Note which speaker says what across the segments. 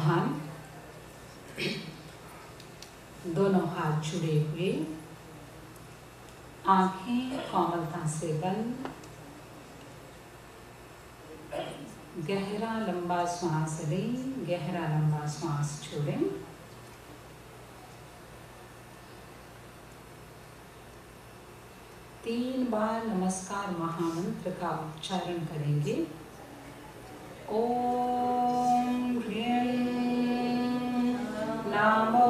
Speaker 1: सावधान, दोनों हाथ जुड़े हुए, आंखें कोमलता से बंद। गहरा लंबा श्वास लें, गहरा लंबा श्वास छोड़ें। तीन बार नमस्कार महामंत्र का उच्चारण करेंगे। ओम ह्रीं नमो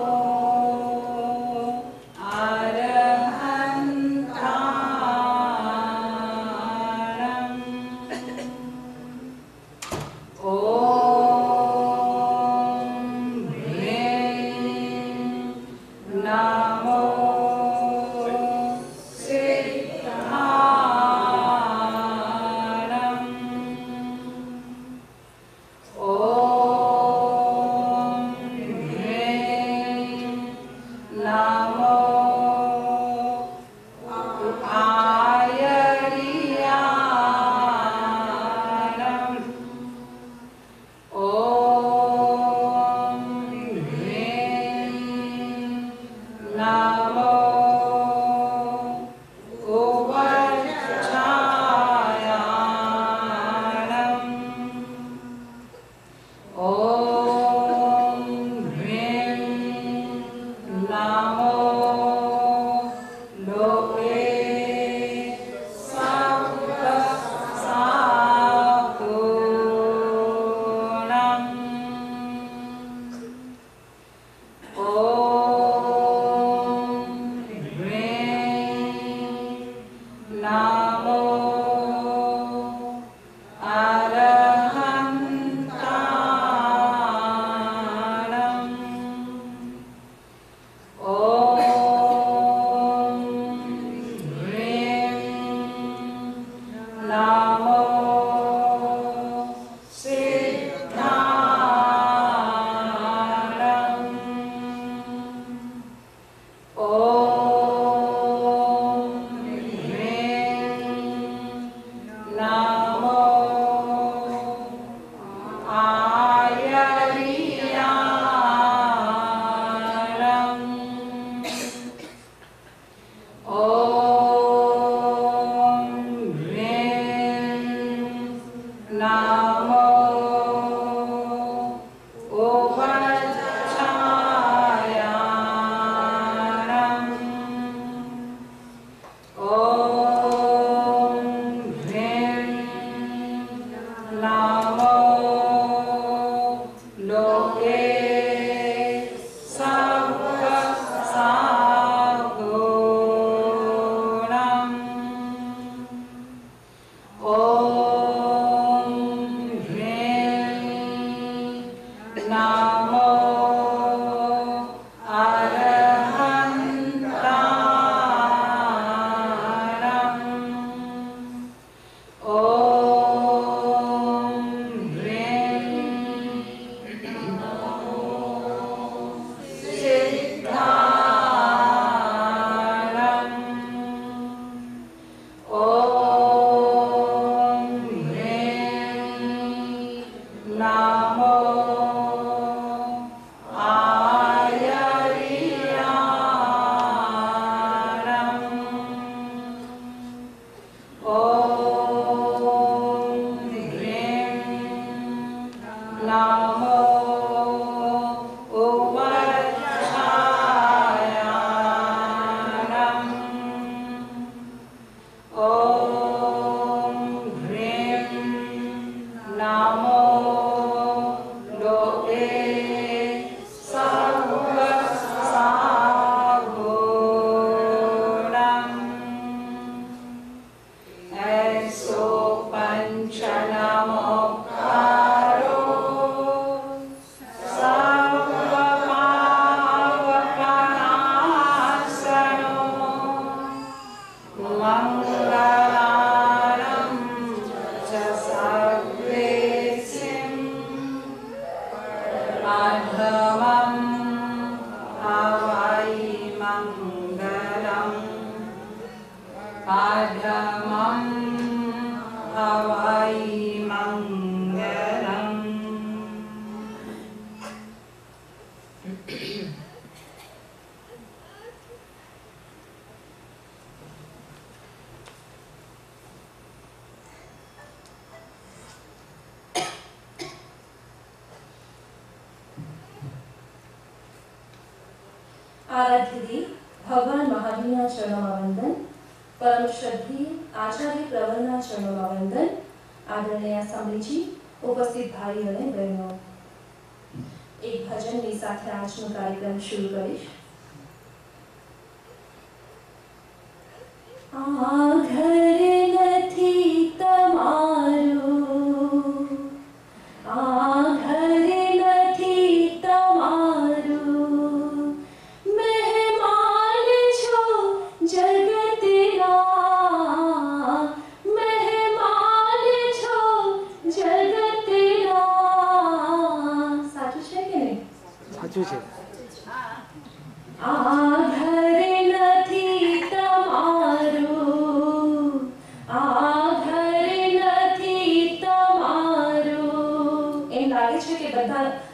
Speaker 2: आराध्य देव भगवान महावीर चरणों में वंदन, परम श्रद्धेय आचार्य प्रवरना चरणों में वंदन, आदरणीय असेंबली जी, उपस्थित भाई और बहनों, एक भजन ની સાથે આજનો કાર્યક્રમ શરૂ કરીશ। આ ઘર નથી તમારું, આ ઘર નથી તમારું, મહેમાન છો જગતના, મહેમાન છો જગતના। સાચું છે કે નહીં?
Speaker 3: સાચું છે।
Speaker 2: આ ઘર નથી તમારું, આ ઘર નથી તમારું। એમ લાગે છે કે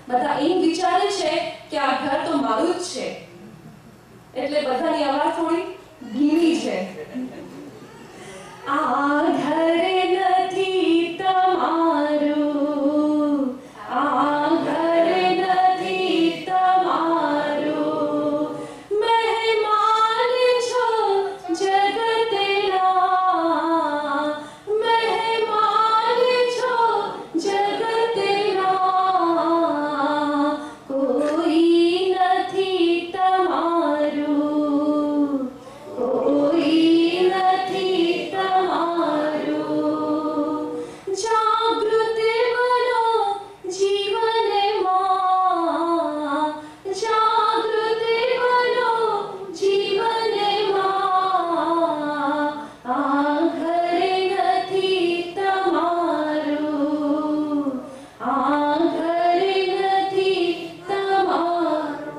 Speaker 2: બધા એમ વિચારે છે કે આ ઘર તો મારું જ છે, એટલે બધાની અવાજ થોડી ધીમી છે। આ ઘર નથી તમારું, આ ઘર નથી તમારું, મહેમાન છો જગતના, મહેમાન છો જગતના। કોઈ નથી તમારું, કોઈ નથી તમારું। જાગૃત બનો જીવનમાં, જાગૃત બનો જીવનમાં। આ ઘર નથી તમારું, આ ઘર નથી તમારું।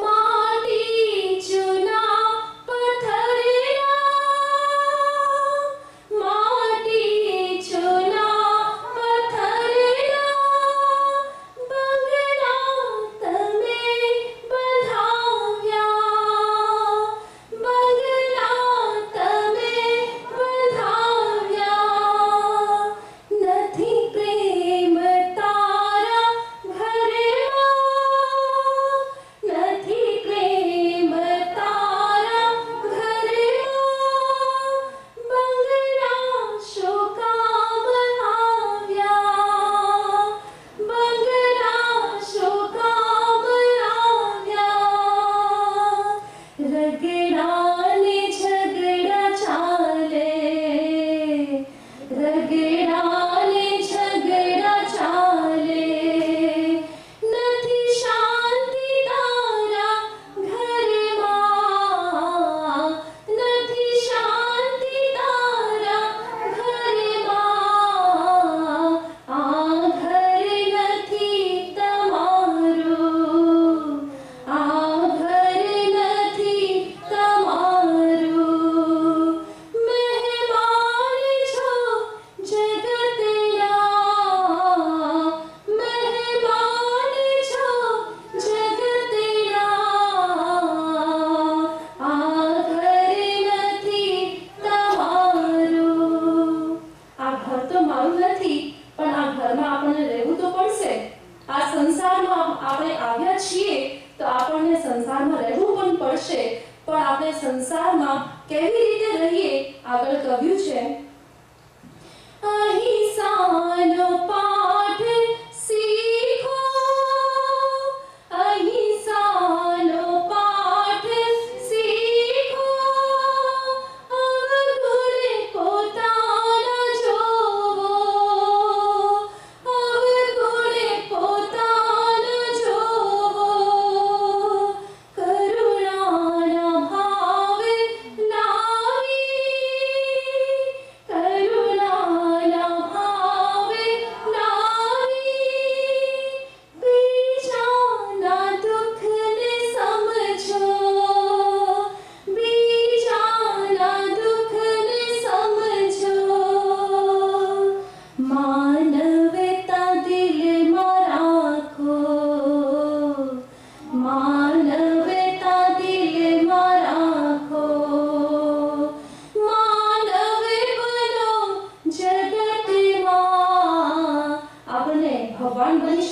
Speaker 2: માટી ચૂના પથ્થરના, માટી ચૂના પથ્થરના, બંગલા તમે બંધાવ્યા, બંગલા તમે બંધાવ્યા। નથી પ્રેમ તારા ઘરમાં, નથી પ્રેમ તારા ઘરમાં, બંગલા શો કામ આવ્યા, બંગલા શો કામ આવ્યા। રગડા ને ઝગડા ચાલે, રગડા ને ઝગડા ચાલે। નથી શાંતિ તારા ઘરમાં, નથી શાંતિ તારા ઘરમાં। આ ઘર નથી તમારું, આ ઘર નથી તમારું, મહેમાન છો જગતના, મહેમાન છો જગતના। આ ઘર નથી તમારું। આ ઘર તો મારું નથી, પણ આ ઘરમાં આપણને રહેવું તો પડશે। આ સંસારમાં આપણે આવ્યા છીએ તો આપણને સંસારમાં રહેવું પણ પડશે, પણ આપણે સંસારમાં કેવી રીતે રહીએ આગળ કહ્યું છે। અહિંસાનો પાઠ શીખો, અહિંસાનો પાઠ શીખો, અવગુણ પોતાના જોવો, અવગુણ પોતાના જોવો। કરુણાના ભાવ લાવી, કરુણાના ભાવ લાવી,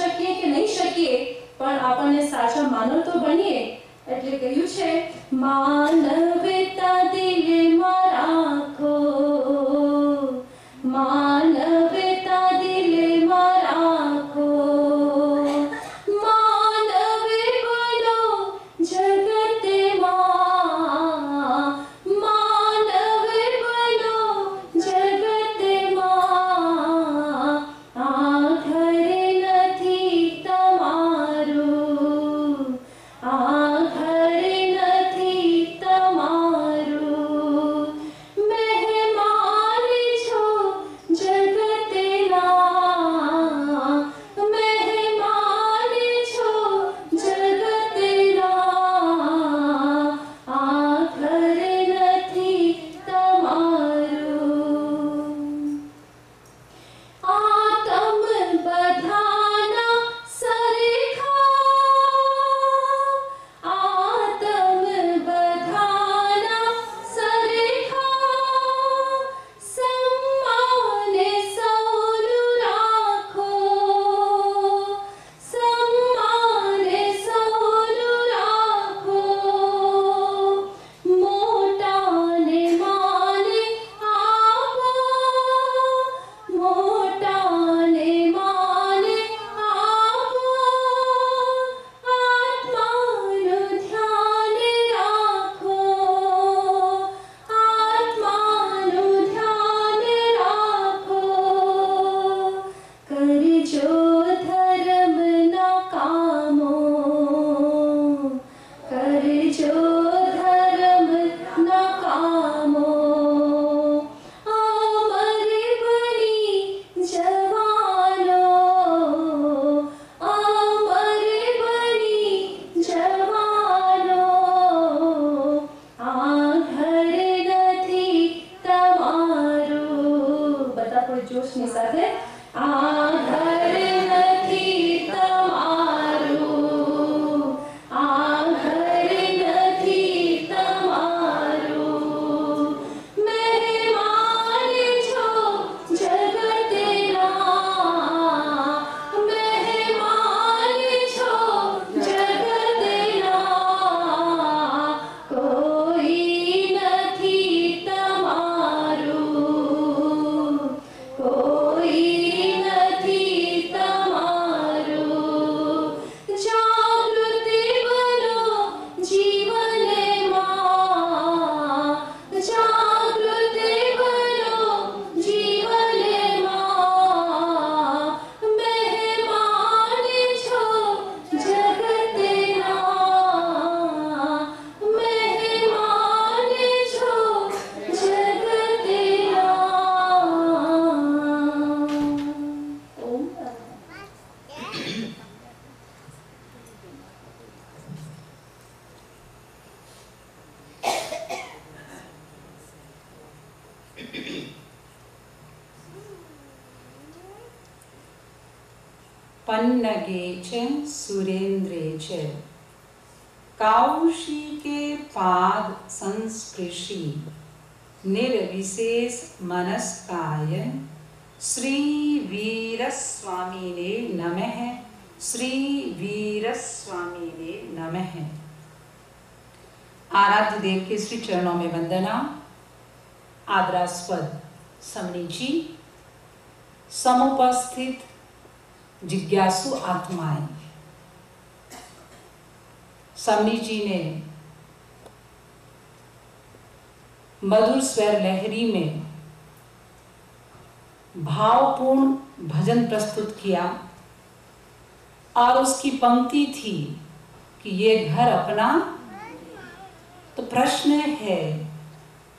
Speaker 2: શકીએ કે નહીં શકીએ પણ આપણને સાચા માનવ તો બનીએ એટલે કહ્યું છે માનવતા દિલમાં રાખો માનવતા દિલમાં રાખો માનવે બનો જગતમાં માનવે બનો જગતમાં આ ઘર નથી તમારું આ ઘર નથી તમારું મહેમાન છો જગતના મહેમાન છો જગતના આ ઘર નથી તમારું આતમ બધાના સરખા આતમ બધાના સરખા સમ્માને સૌનું રાખો સમ્માને સૌનું રાખો મોટાને માને આપો મોટાને માને આપો આત્માનું ધ્યાન રાખો આત્માનું ધ્યાન રાખો કરજો ધર્મના કામો કરજો ધર્મના કામો અમર બની જવાનો અમર બની જવાનો આ ઘર નથી તમારું બધા કોઈ જોશની સાથે આ ઘર નથી તમારું આ ઘર નથી તમારું મહેમાન છો જગતના મહેમાન છો જગતના કોઈ નથી તમારું કોઈ નથી તમારું જાગૃતિ બનો જીવનમાં જાગૃતિ બનો જીવનમાં મહેમાન છો જગતના મહેમાન છો જગતના ઓમ
Speaker 1: पन्नगे च सुरेन्द्रे च कौशिके पाद संस्पृशि निर्विशेष मनस्काय श्री वीरस्वामिने नमः श्री वीरस्वामिने नमः। आराध्य देव के श्री चरणों में वंदना। आदरास्पद समणी जी, समुपस्थित जिज्ञासु आत्माएं, समणी जी ने मधुर स्वर लहरी में भावपूर्ण भजन प्रस्तुत किया और उसकी पंक्ति थी कि ये घर अपना। तो प्रश्न है,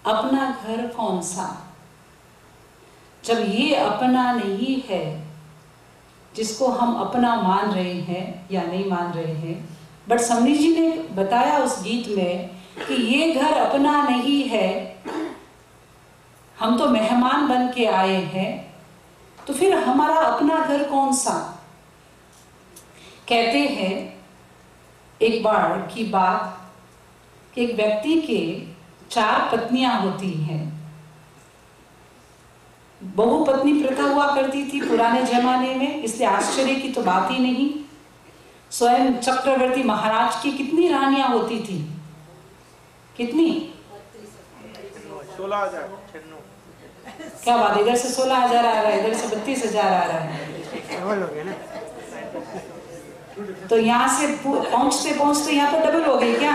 Speaker 1: अपना घर कौन सा? जब ये अपना नहीं है जिसको हम अपना मान रहे हैं या नहीं मान रहे हैं, बट समणी जी ने बताया उस गीत में कि ये घर अपना नहीं है, हम तो मेहमान बन के आए हैं, तो फिर हमारा अपना घर कौन सा? कहते हैं एक बार की बात कि एक व्यक्ति के 4 पत्नियां होती हैं। बहु पत्नी प्रथा हुआ करती थी पुराने जमाने में, इसलिए आश्चर्य की तो बात ही नहीं। स्वयं चक्रवर्ती महाराज की कितनी रानियां होती थी? कितनी?
Speaker 3: 16,000।
Speaker 1: क्या बात, इधर से 16,000 आ रहा है, इधर से 32,000 आ रहा है। तो यहाँ से पहुंचते पहुंचते यहाँ पे डबल हो गई क्या?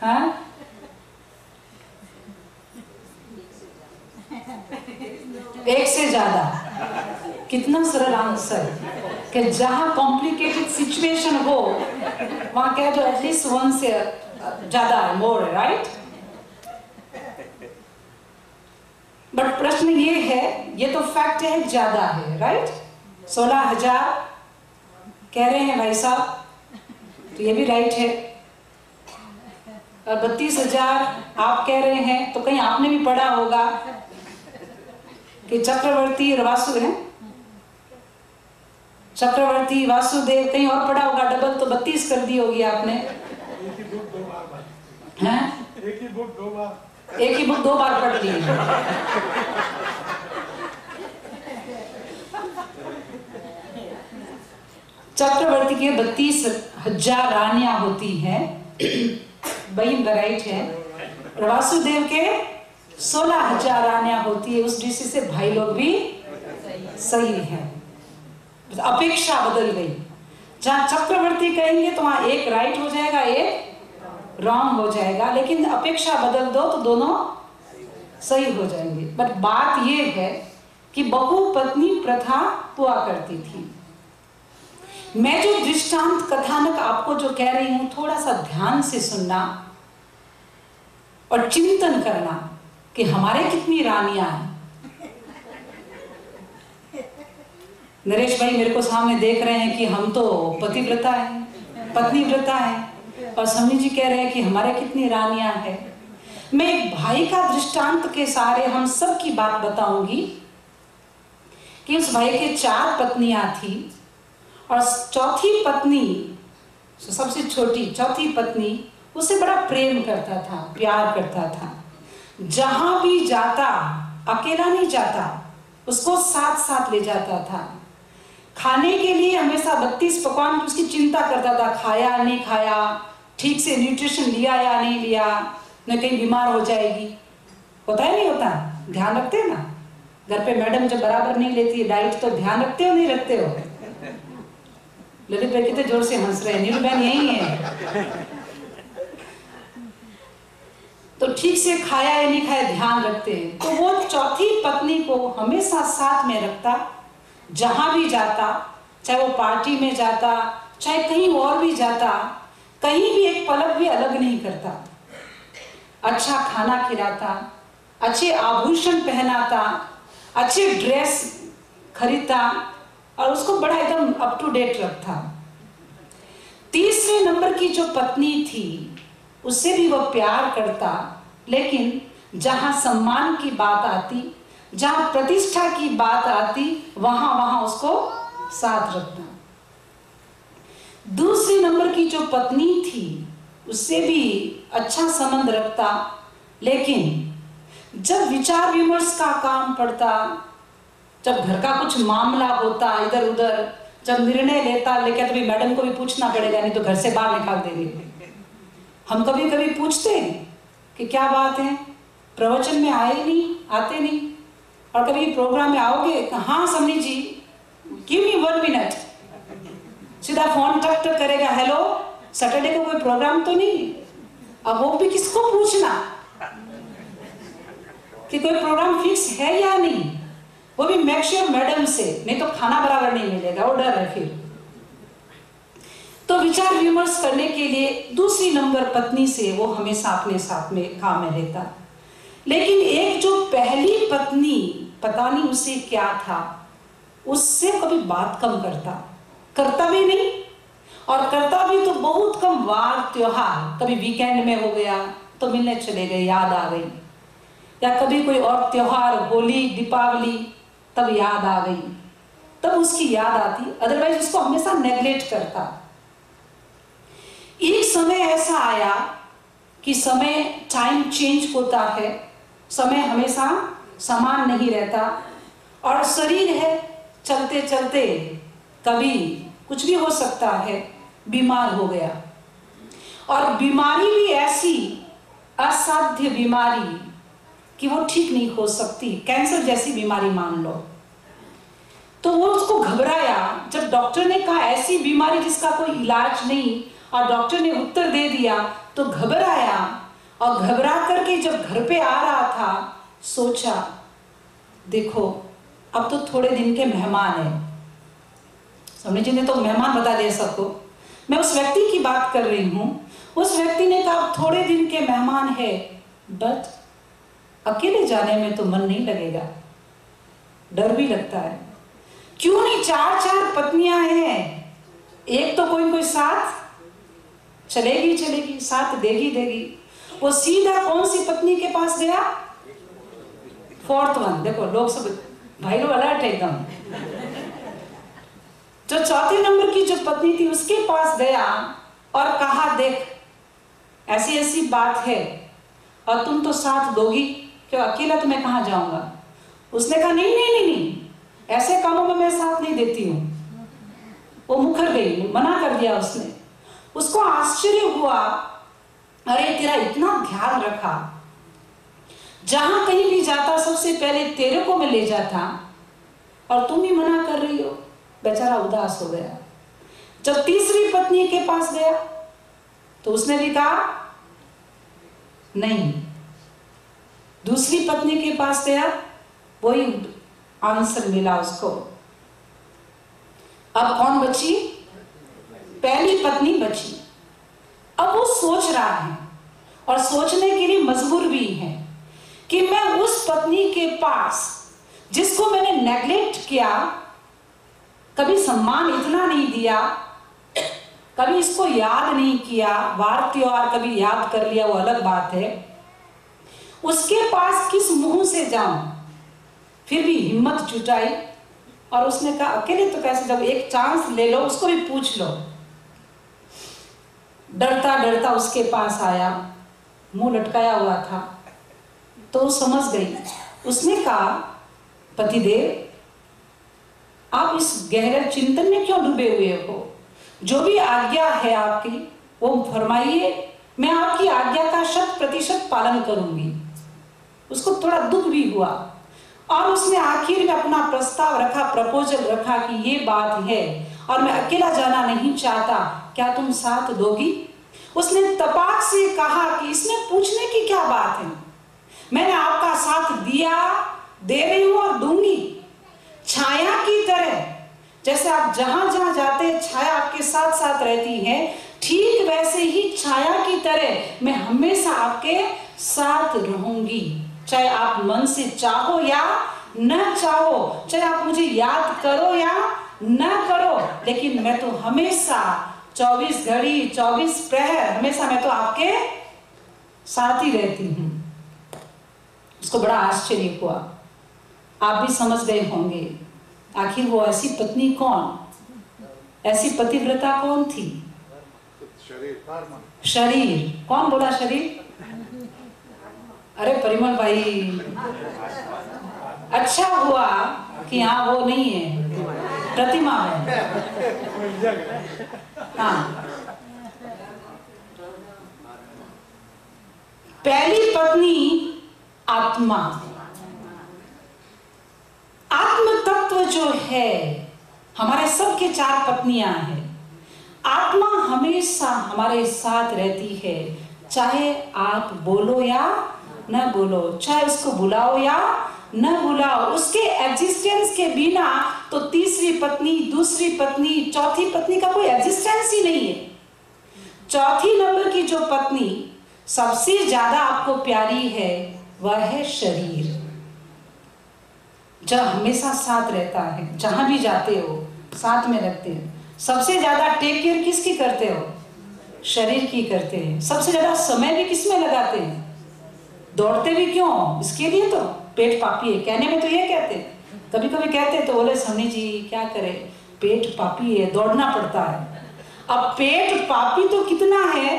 Speaker 1: हाँ, एक से ज्यादा। कितना सरल आंसर कि जहां कॉम्प्लिकेटेड सिचुएशन हो वहां कह दो एटलीस्ट वन से ज्यादा है, मोर है, राइट? बट प्रश्न ये है, ये तो फैक्ट है ज्यादा है, राइट? 16,000 कह रहे हैं भाई साहब, तो ये भी राइट है। और 32,000 आप कह रहे हैं, तो कहीं आपने भी पढ़ा होगा कि चक्रवर्ती और वासु है, चक्रवर्ती वासुदेव, कहीं और पढ़ा होगा डबल, तो 32 कर दी होगी आपने।
Speaker 3: एक ही बुक 2 बार पढ़ी।
Speaker 1: हैं?
Speaker 3: एक ही बुक 2 बार।
Speaker 1: एक ही बुक 2 बार पढ़ ली। चक्रवर्ती के 32,000 रानियां होती हैं, वही राइट है। वासुदेव के 16,000 रानियां होती है, उस दृष्टि से भाई लोग भी सही है। अपेक्षा बदल गई, जहां चक्रवर्ती कहेंगे तो वहां एक राइट हो जाएगा, एक रॉन्ग हो जाएगा, लेकिन अपेक्षा बदल दो तो दोनों सही हो जाएंगे। बट बात यह है कि बहु पत्नी प्रथा हुआ करती थी। मैं जो दृष्टांत कथानक आपको जो कह रही हूं, थोड़ा सा ध्यान से सुनना और चिंतन करना कि हमारे कितनी रानियां हैं। नरेश भाई मेरे को सामने देख रहे हैं कि हम तो पतिव्रता है, पत्नीव्रता है, और समी जी कह रहे हैं कि हमारे कितनी रानियां हैं। मैं एक भाई का दृष्टांत के सहारे हम सब की बात बताऊंगी कि उस भाई के 4 पत्नियां थी, और चौथी पत्नी, सबसे छोटी चौथी पत्नी, उससे बड़ा प्रेम करता था, प्यार करता था। जहां भी जाता अकेला नहीं जाता, उसको साथ साथ ले जाता था। खाने के लिए हमेशा 32 पकवान की उसकी चिंता करता था, खाया नहीं खाया, ठीक से न्यूट्रिशन लिया या नहीं लिया, न कहीं बीमार हो जाएगी। होता है नहीं होता? ध्यान रखते हैं ना? घर पे मैडम जब बराबर नहीं लेती है डाइट, तो ध्यान रखते हो नहीं रखते हो? ललित भाई कितने जोर से हंस रहे हैं, नीरू बहन यही है। तो ठीक से खाया या नहीं खाया ध्यान रखते हैं। तो वो चौथी पत्नी को हमेशा साथ में रखता, जहां भी जाता, चाहे वो पार्टी में जाता, चाहे कहीं और भी जाता, कहीं भी एक पलक भी अलग नहीं करता। अच्छा खाना खिलाता, अच्छे आभूषण पहनाता, अच्छे ड्रेस खरीदता, और उसको बड़ा एकदम अप टू डेट रखता। तीसरे नंबर की जो पत्नी थी, उससे भी वह प्यार करता, लेकिन जहां सम्मान की बात आती, जहां प्रतिष्ठा की बात आती, वहां उसको साथ रखना। दूसरी नंबर की जो पत्नी थी, उससे भी अच्छा संबंध रखता, लेकिन जब विचार विमर्श का काम पड़ता, जब घर का कुछ मामला होता इधर उधर, जब निर्णय लेता, लेकिन तो भी मैडम को भी पूछना पड़ेगा, नहीं तो घर से बाहर निकाल देंगे। हम कभी कभी पूछते हैं कि क्या बात है, प्रवचन में आए नहीं, आते नहीं, और कभी प्रोग्राम में आओगे? हाँ समनी जी, गिव मी 1 मिनट। सीधा फोन टक टक करेगा, हेलो सैटरडे को कोई प्रोग्राम तो नहीं? अब वो भी किसको पूछना कि कोई प्रोग्राम फिक्स है या नहीं, वो भी मेक श्योर मैडम से, नहीं तो खाना बराबर नहीं मिलेगा, वो डर है फिर। तो विचार विमर्श करने के लिए दूसरी नंबर पत्नी से वो हमेशा अपने साथ में काम में रहता। लेकिन एक जो पहली पत्नी, पता नहीं उसे क्या था, उससे कभी बात कम करता भी नहीं, और करता भी तो बहुत कम। वार त्योहार, कभी वीकेंड में हो गया तो मिलने चले गए, याद आ गई, या कभी कोई और त्योहार, होली दीपावली, तब याद आ गई, तब उसकी याद आती, अदरवाइज उसको हमेशा नेग्लेक्ट करता। एक समय ऐसा आया कि समय, टाइम चेंज होता है, समय हमेशा समान नहीं रहता, और शरीर है, चलते चलते कभी कुछ भी हो सकता है, बीमार हो गया। और बीमारी भी ऐसी असाध्य बीमारी कि वो ठीक नहीं हो सकती, कैंसर जैसी बीमारी मान लो। तो वो उसको घबराया। जब डॉक्टर ने कहा ऐसी बीमारी जिसका कोई इलाज नहीं, और डॉक्टर ने उत्तर दे दिया, तो घबराया। और घबरा करके जब घर पे आ रहा था, सोचा देखो अब तो थोड़े दिन के मेहमान हैं। स्वामी जी ने तो मेहमान बता दिया सबको, मैं उस व्यक्ति की बात कर रही हूँ। उस व्यक्ति ने कहा थोड़े दिन के मेहमान है, बट अकेले जाने में तो मन नहीं लगेगा, डर भी लगता है। क्यों नहीं, 4 पत्नियां हैं, एक तो कोई साथ चलेगी, साथ देगी। वो सीधा कौन सी पत्नी के पास गया? 4th one. देखो लोग सब भाई लोग अलर्ट है एकदम। जो 4थे नंबर की जो पत्नी थी उसके पास गया और कहा देख ऐसी ऐसी बात है और तुम तो साथ दोगी, क्यों अकेला तो मैं कहाँ जाऊंगा। उसने कहा नहीं, ऐसे कामों में मैं साथ नहीं देती हूँ। वो मुकर गई, मना कर दिया उसने। उसको आश्चर्य हुआ, अरे तेरा इतना ध्यान रखा, जहां कहीं भी जाता सबसे पहले तेरे को मैं ले जाता, और तुम ही मना कर रही हो। बेचारा उदास हो गया। जब तीसरी पत्नी के पास गया तो उसने भी कहा नहीं। दूसरी पत्नी के पास गया, वही आंसर मिला उसको। अब कौन बची? पहली पत्नी बची। अब वो सोच रहा है और सोचने के लिए मजबूर भी है कि मैं उस पत्नी के पास जिसको मैंने नेग्लेक्ट किया, कभी सम्मान इतना नहीं दिया, कभी इसको याद नहीं किया, वार त्योहार कभी याद कर लिया वो अलग बात है, उसके पास किस मुंह से जाऊं। फिर भी हिम्मत जुटाई और उसने कहा अकेले तो कैसे, जब एक चांस ले लो, उसको भी पूछ लो। डरता डरता उसके पास आया, मुंह लटकाया हुआ था, तो समझ गई। उसने कहा पतिदेव आप इस गहरे चिंतन में क्यों डूबे हुए हो? जो भी आज्ञा है आपकी वो फरमाइए, मैं आपकी आज्ञा का 100% पालन करूंगी। उसको थोड़ा दुख भी हुआ और उसने आखिर में अपना प्रस्ताव रखा, प्रपोजल रखा कि ये बात है और मैं अकेला जाना नहीं चाहता, क्या तुम साथ दोगी? उसने तपाक से कहा कि इसमें पूछने की क्या बात है, मैंने आपका साथ दिया, दे रही हूं और दूंगी। छाया की तरह, जैसे आप जहां जहां जाते हैं छाया आपके साथ साथ रहती है, ठीक वैसे ही छाया की तरह मैं हमेशा आपके साथ रहूंगी। चाहे आप मन से चाहो या न चाहो, चाहे आप मुझे याद करो या न करो, लेकिन मैं तो हमेशा 24 घड़ी 24 प्रहर हमेशा मैं तो आपके साथ ही रहती हूँ। उसको बड़ा आश्चर्य हुआ। आप भी समझ गए होंगे आखिर वो ऐसी पत्नी कौन, ऐसी पतिव्रता कौन थी? शरीर। कौन बोला शरीर? अरे परिमल भाई, अच्छा हुआ कि यहाँ वो नहीं है, प्रतिमा है। हाँ, पहली पत्नी आत्मा। आत्म तत्व जो है, हमारे सबके 4 पत्नियां हैं। आत्मा हमेशा हमारे साथ रहती है, चाहे आप बोलो या न बोलो, चाहे उसको बुलाओ या न बुलाओ। उसके एग्जिस्टेंस के बिना तो तीसरी पत्नी, दूसरी पत्नी, चौथी पत्नी का कोई एग्जिस्टेंस ही नहीं है। चौथी नंबर की जो पत्नी सबसे ज्यादा आपको प्यारी है वह है शरीर, जो हमेशा साथ रहता है, जहां भी जाते हो साथ में रखते हैं। सबसे ज्यादा टेक केयर किसकी करते हो? शरीर की करते हैं। सबसे ज्यादा समय भी किसमें लगाते हैं? दौड़ते भी क्यों? इसके लिए तो पेट पापी है, कहने में तो ये कहते हैं, कभी कभी कहते हैं तो बोले स्वामी जी क्या करें, पेट पापी है, दौड़ना पड़ता है। अब पेट पापी तो कितना है,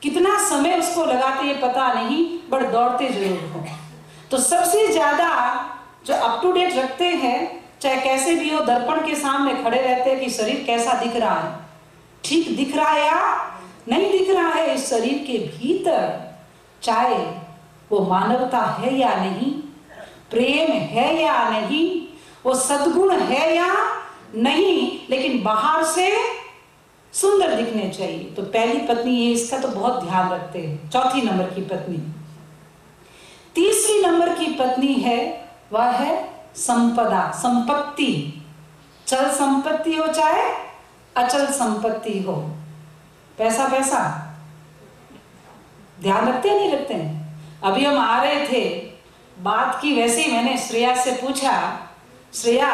Speaker 1: कितना समय उसको लगाते हैं पता नहीं, बट दौड़ते जरूर हो। तो सबसे ज्यादा जो अप टू डेट रखते हैं, चाहे कैसे भी हो, दर्पण के सामने खड़े रहते हैं कि शरीर कैसा दिख रहा है, ठीक दिख रहा है या नहीं दिख रहा है, इस शरीर के भीतर चाहे वो मानवता है या नहीं, प्रेम है या नहीं, वो सद्गुण है या नहीं, लेकिन बाहर से सुंदर दिखने चाहिए। तो पहली पत्नी है, इसका तो बहुत ध्यान रखते हैं। चौथी नंबर की पत्नी। तीसरी नंबर की पत्नी है, वह है संपदा, संपत्ति। चल संपत्ति हो चाहे अचल संपत्ति हो, पैसा पैसा ध्यान रखते हैं नहीं रखते हैं। अभी हम आ रहे थे, बात की वैसे ही मैंने श्रेया से पूछा, श्रेया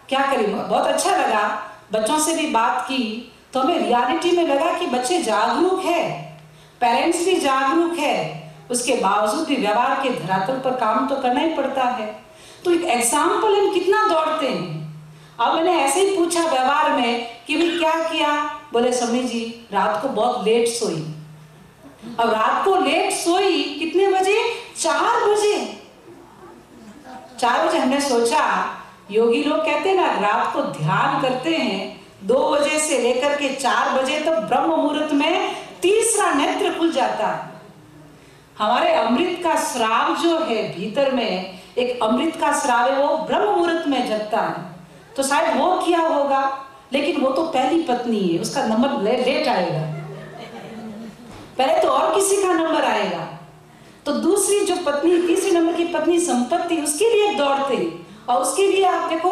Speaker 1: क्या करी, बहुत अच्छा लगा, बच्चों से भी बात की तो हमें रियलिटी में लगा कि बच्चे जागरूक है, पेरेंट्स भी जागरूक है, उसके बावजूद भी व्यवहार के धरातल पर काम तो करना ही पड़ता है। तो एक एग्जाम्पल हम कितना दौड़ते हैं। अब मैंने ऐसे ही पूछा व्यवहार में कि भाई क्या किया, बोले समी जी रात को बहुत लेट सोई। अब रात को लेट सोई कितने बजे, 4 बजे। 4 बजे हमने सोचा, योगी लोग कहते हैं ना रात को ध्यान करते हैं 2 बजे से लेकर के 4 बजे तक, ब्रह्म मुहूर्त में तीसरा नेत्र खुल जाता है। हमारे अमृत का स्राव जो है भीतर में, एक अमृत का स्राव है, वो ब्रह्म मुहूर्त में जगता है। तो शायद वो किया होगा, लेकिन वो तो पहली पत्नी है, उसका नंबर लेट आएगा, पहले तो और किसी का नंबर आएगा। तो दूसरी जो पत्नी, तीसरी नंबर की पत्नी संपत्ति, उसके लिए दौड़ते, और उसके लिए आप देखो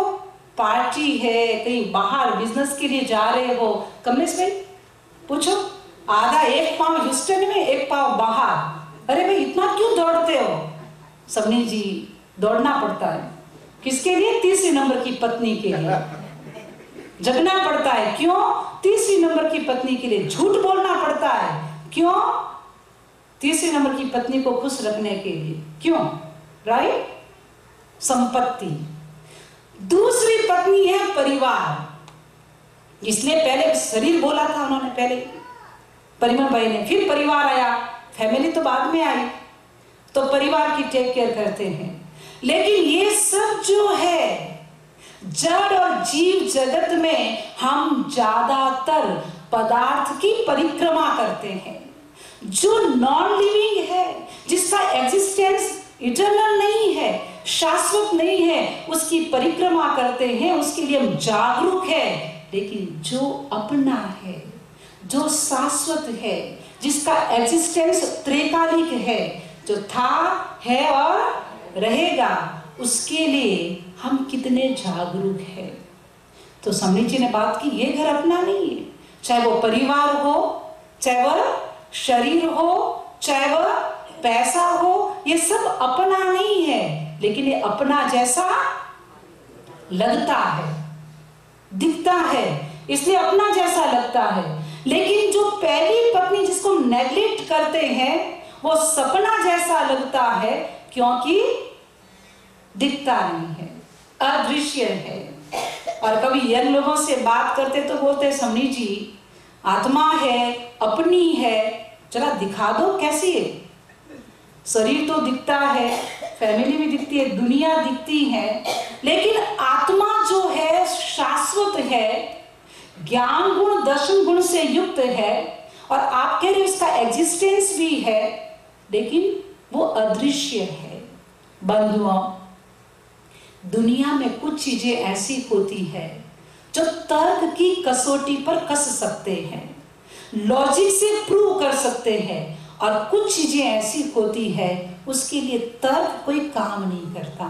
Speaker 1: पार्टी है, कहीं बाहर बिजनेस के लिए जा रहे हो, कमलेश भाई पूछो, आधा एक पाँव ह्यूस्टन में एक पाँव बाहर, अरे भाई इतना क्यों दौड़ते हो? सबनी जी दौड़ना पड़ता है, किसके लिए? तीसरी नंबर की पत्नी के लिए जगना पड़ता है। क्यों? तीसरी नंबर की पत्नी के लिए झूठ बोलना पड़ता है। क्यों? तीसरी नंबर की पत्नी को खुश रखने के लिए। क्यों? राइट? संपत्ति। दूसरी पत्नी है परिवार, इसलिए पहले शरीर बोला था उन्होंने, पहले परिमल भाई ने, फिर परिवार आया, फैमिली तो बाद में आई। तो परिवार की टेक केयर करते हैं। लेकिन ये सब जो है जड़ और जीव जगत में, हम ज्यादातर पदार्थ की परिक्रमा करते हैं। जो नॉन लिविंग है, जिसका एग्जिस्टेंस इटर्नल नहीं है, शाश्वत नहीं है, उसकी परिक्रमा करते हैं, उसके लिए हम जागरूक है। लेकिन जो अपना है, जो शाश्वत है, जिसका एग्जिस्टेंस त्रिकालिक है, जो था, है और रहेगा, उसके लिए हम कितने जागरूक हैं। तो समनी जी ने बात की, ये घर अपना नहीं है, चाहे वो परिवार हो, चाहे वह शरीर हो, चाहे वह पैसा हो, ये सब अपना नहीं है। लेकिन ये अपना जैसा लगता है, दिखता है, इसलिए अपना जैसा लगता है। लेकिन जो पहली पत्नी जिसको नेग्लेक्ट करते हैं, वो सपना जैसा लगता है, क्योंकि दिखता नहीं है, अदृश्य है। और कभी यंग लोगों से बात करते तो बोलते, समनी जी आत्मा है, अपनी है, जरा दिखा दो कैसी है। शरीर तो दिखता है, फैमिली भी दिखती है, दुनिया दिखती है, लेकिन आत्मा जो है शाश्वत है, ज्ञान गुण दर्शन गुण से युक्त है, और आप कह रहे उसका एग्जिस्टेंस भी है, लेकिन वो अदृश्य है। बंधुओं, दुनिया में कुछ चीजें ऐसी होती है जो तर्क की कसौटी पर कस सकते हैं, लॉजिक से प्रूव कर सकते हैं, और कुछ चीजें ऐसी होती है उसके लिए तर्क कोई काम नहीं करता।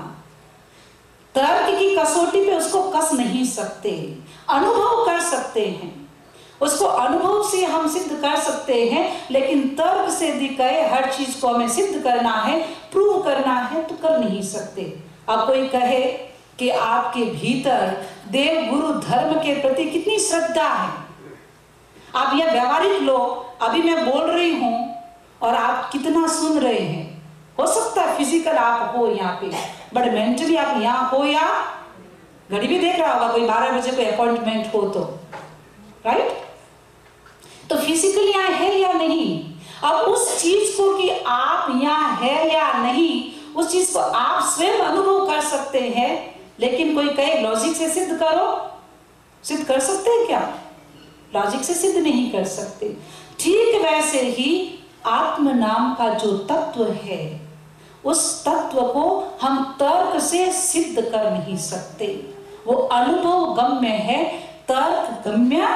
Speaker 1: तर्क की कसौटी पे उसको कस नहीं सकते, अनुभव कर सकते हैं, उसको अनुभव से हम सिद्ध कर सकते हैं। लेकिन तर्क से दिखाए हर चीज को हमें सिद्ध करना है, प्रूव करना है, तो कर नहीं सकते। अब कोई कहे कि आपके भीतर देव गुरु धर्म के प्रति कितनी श्रद्धा है, आप यह व्यवहारिक लो, अभी मैं बोल रही हूं और आप कितना सुन रहे हैं। हो सकता है फिजिकल आप हो यहाँ पे, बट मेंटली आप यहाँ हो, या घड़ी भी देख रहा होगा, कोई 12 बजे कोई अपॉइंटमेंट हो तो, राइट? तो फिजिकल यहाँ है या नहीं, अब उस चीज को कि आप यहाँ है या नहीं, उस चीज को आप स्वयं अनुभव कर सकते हैं, लेकिन कोई कहे लॉजिक से सिद्ध करो, सिद्ध कर सकते हैं क्या? लॉजिक से सिद्ध नहीं कर सकते। ठीक वैसे ही आत्म नाम का जो तत्व है, उस तत्व को हम तर्क से सिद्ध कर नहीं सकते। वो अनुभव गम्य है, तर्क गम्य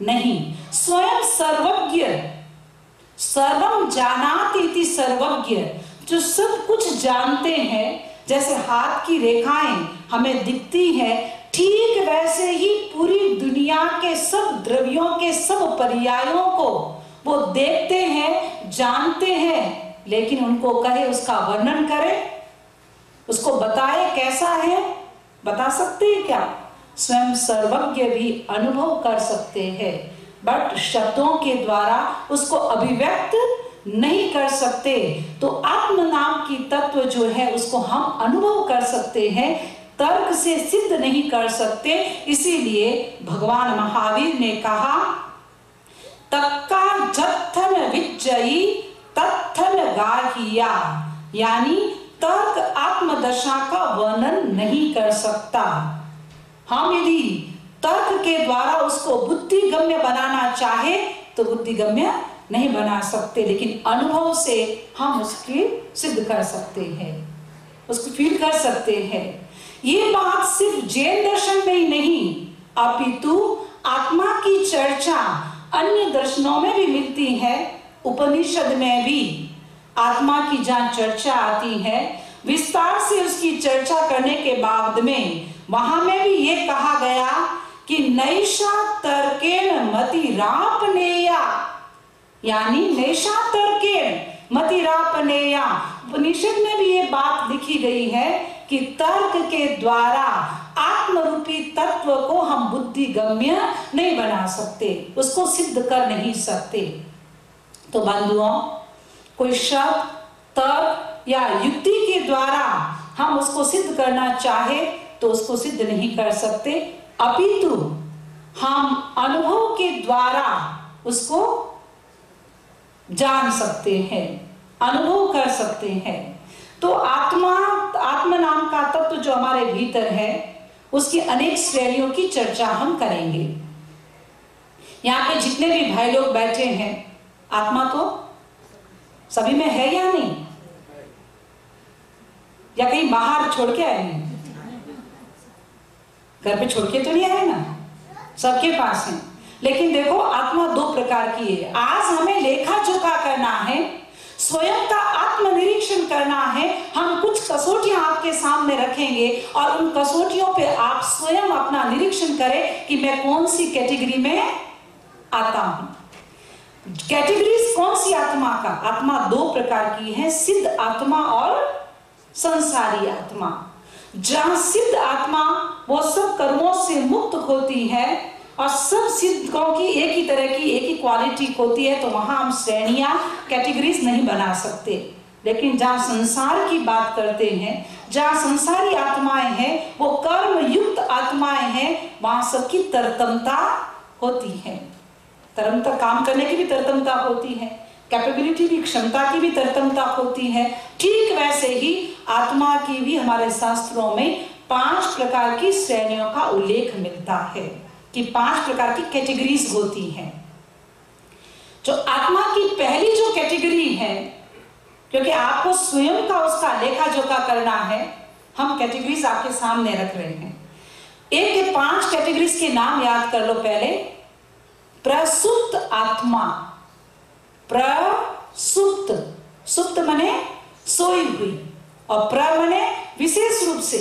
Speaker 1: नहीं। स्वयं सर्वज्ञ, सर्वम जानाति इति सर्वज्ञ, जो सब कुछ जानते हैं, जैसे हाथ की रेखाएं हमें दिखती है, ठीक वैसे ही पूरी दुनिया के सब द्रव्यों के सब पर्यायों को वो देखते हैं, जानते हैं, लेकिन उनको कहे उसका वर्णन करे, उसको बताए कैसा है, बता सकते हैं क्या? स्वयं सर्वज्ञ भी अनुभव कर सकते हैं, बट शब्दों के द्वारा उसको अभिव्यक्त नहीं कर सकते। तो आत्म नाम की तत्व जो है उसको हम अनुभव कर सकते हैं, तर्क से सिद्ध नहीं कर सकते। इसीलिए भगवान महावीर ने कहा, तक्का जत्थन विज्जयी तत्थन गाहिया, यानी तर्क आत्मदशा का वर्णन नहीं कर सकता। हम यदि तर्क के द्वारा उसको बुद्धिगम्य बनाना चाहे तो बुद्धिगम्य नहीं बना सकते, लेकिन अनुभव से हम उसकी सिद्ध कर सकते हैं, उसको फील कर सकते हैं। ये बात सिर्फ जैन दर्शन में ही नहीं, अपितु आत्मा की चर्चा अन्य दर्शनों में भी मिलती है। उपनिषद में भी आत्मा की जहाँ चर्चा आती है, विस्तार से उसकी चर्चा करने के बाद में वहां में भी ये कहा गया कि नैषा तर्केण मतिरापनेया, यानी नैषा तर्केण मतिरापनेया। उपनिषद में भी ये बात लिखी गई है कि तर्क के द्वारा आत्मरूपी तत्व को हम बुद्धिगम्य नहीं बना सकते, उसको सिद्ध कर नहीं सकते। तो बंधुओं, कोई शब्द, तर्क या युक्ति के द्वारा हम उसको सिद्ध करना चाहे तो उसको सिद्ध नहीं कर सकते, अपितु हम अनुभव के द्वारा उसको जान सकते हैं, अनुभव कर सकते हैं। तो आत्म नाम का तत्व जो हमारे भीतर है, उसकी अनेक श्रेणियों की चर्चा हम करेंगे। यहाँ पे जितने भी भाई लोग बैठे हैं, आत्मा तो सभी में है या नहीं, या कहीं बाहर छोड़ के आए हैं? घर पे छोड़ के तो नहीं आए ना, सबके पास है। लेकिन देखो, आत्मा दो प्रकार की है। आज हमें लेखा जोखा करना है, स्वयं का आत्मनिरीक्षण करना है। हम कुछ कसौटियां आपके सामने रखेंगे और उन कसौटियों पे आप स्वयं अपना निरीक्षण करें कि मैं कौन सी कैटेगरी में आता हूं। कैटेगरीज कौन सी आत्मा का? आत्मा दो प्रकार की है, सिद्ध आत्मा और संसारी आत्मा। जहां सिद्ध आत्मा वो सब कर्मों से मुक्त होती है और सब सिद्धों की एक ही तरह की, एक ही क्वालिटी होती है, तो वहां हम श्रेणियां, कैटेगरीज नहीं बना सकते। लेकिन जहां संसार की बात करते हैं, जहां संसारी आत्माएं हैं, वो कर्म युक्त आत्माएं हैं, वहां सबकी तरतमता होती है। तरतमता, काम करने की भी तरतमता होती है, कैपेबिलिटी भी, क्षमता की भी तरतमता होती है। ठीक वैसे ही आत्मा की भी हमारे शास्त्रों में 5 प्रकार की श्रेणियों का उल्लेख मिलता है कि 5 प्रकार की कैटेगरीज होती हैं। जो आत्मा की पहली जो कैटेगरी है, क्योंकि आपको स्वयं का उसका लेखा जोखा करना है, हम कैटेगरीज आपके सामने रख रहे हैं। एक के 5 कैटेगरीज के नाम याद कर लो। पहले प्रसुप्त आत्मा। प्रसुप्त, सुप्त मने सोई हुई, और प्र मने विशेष रूप से,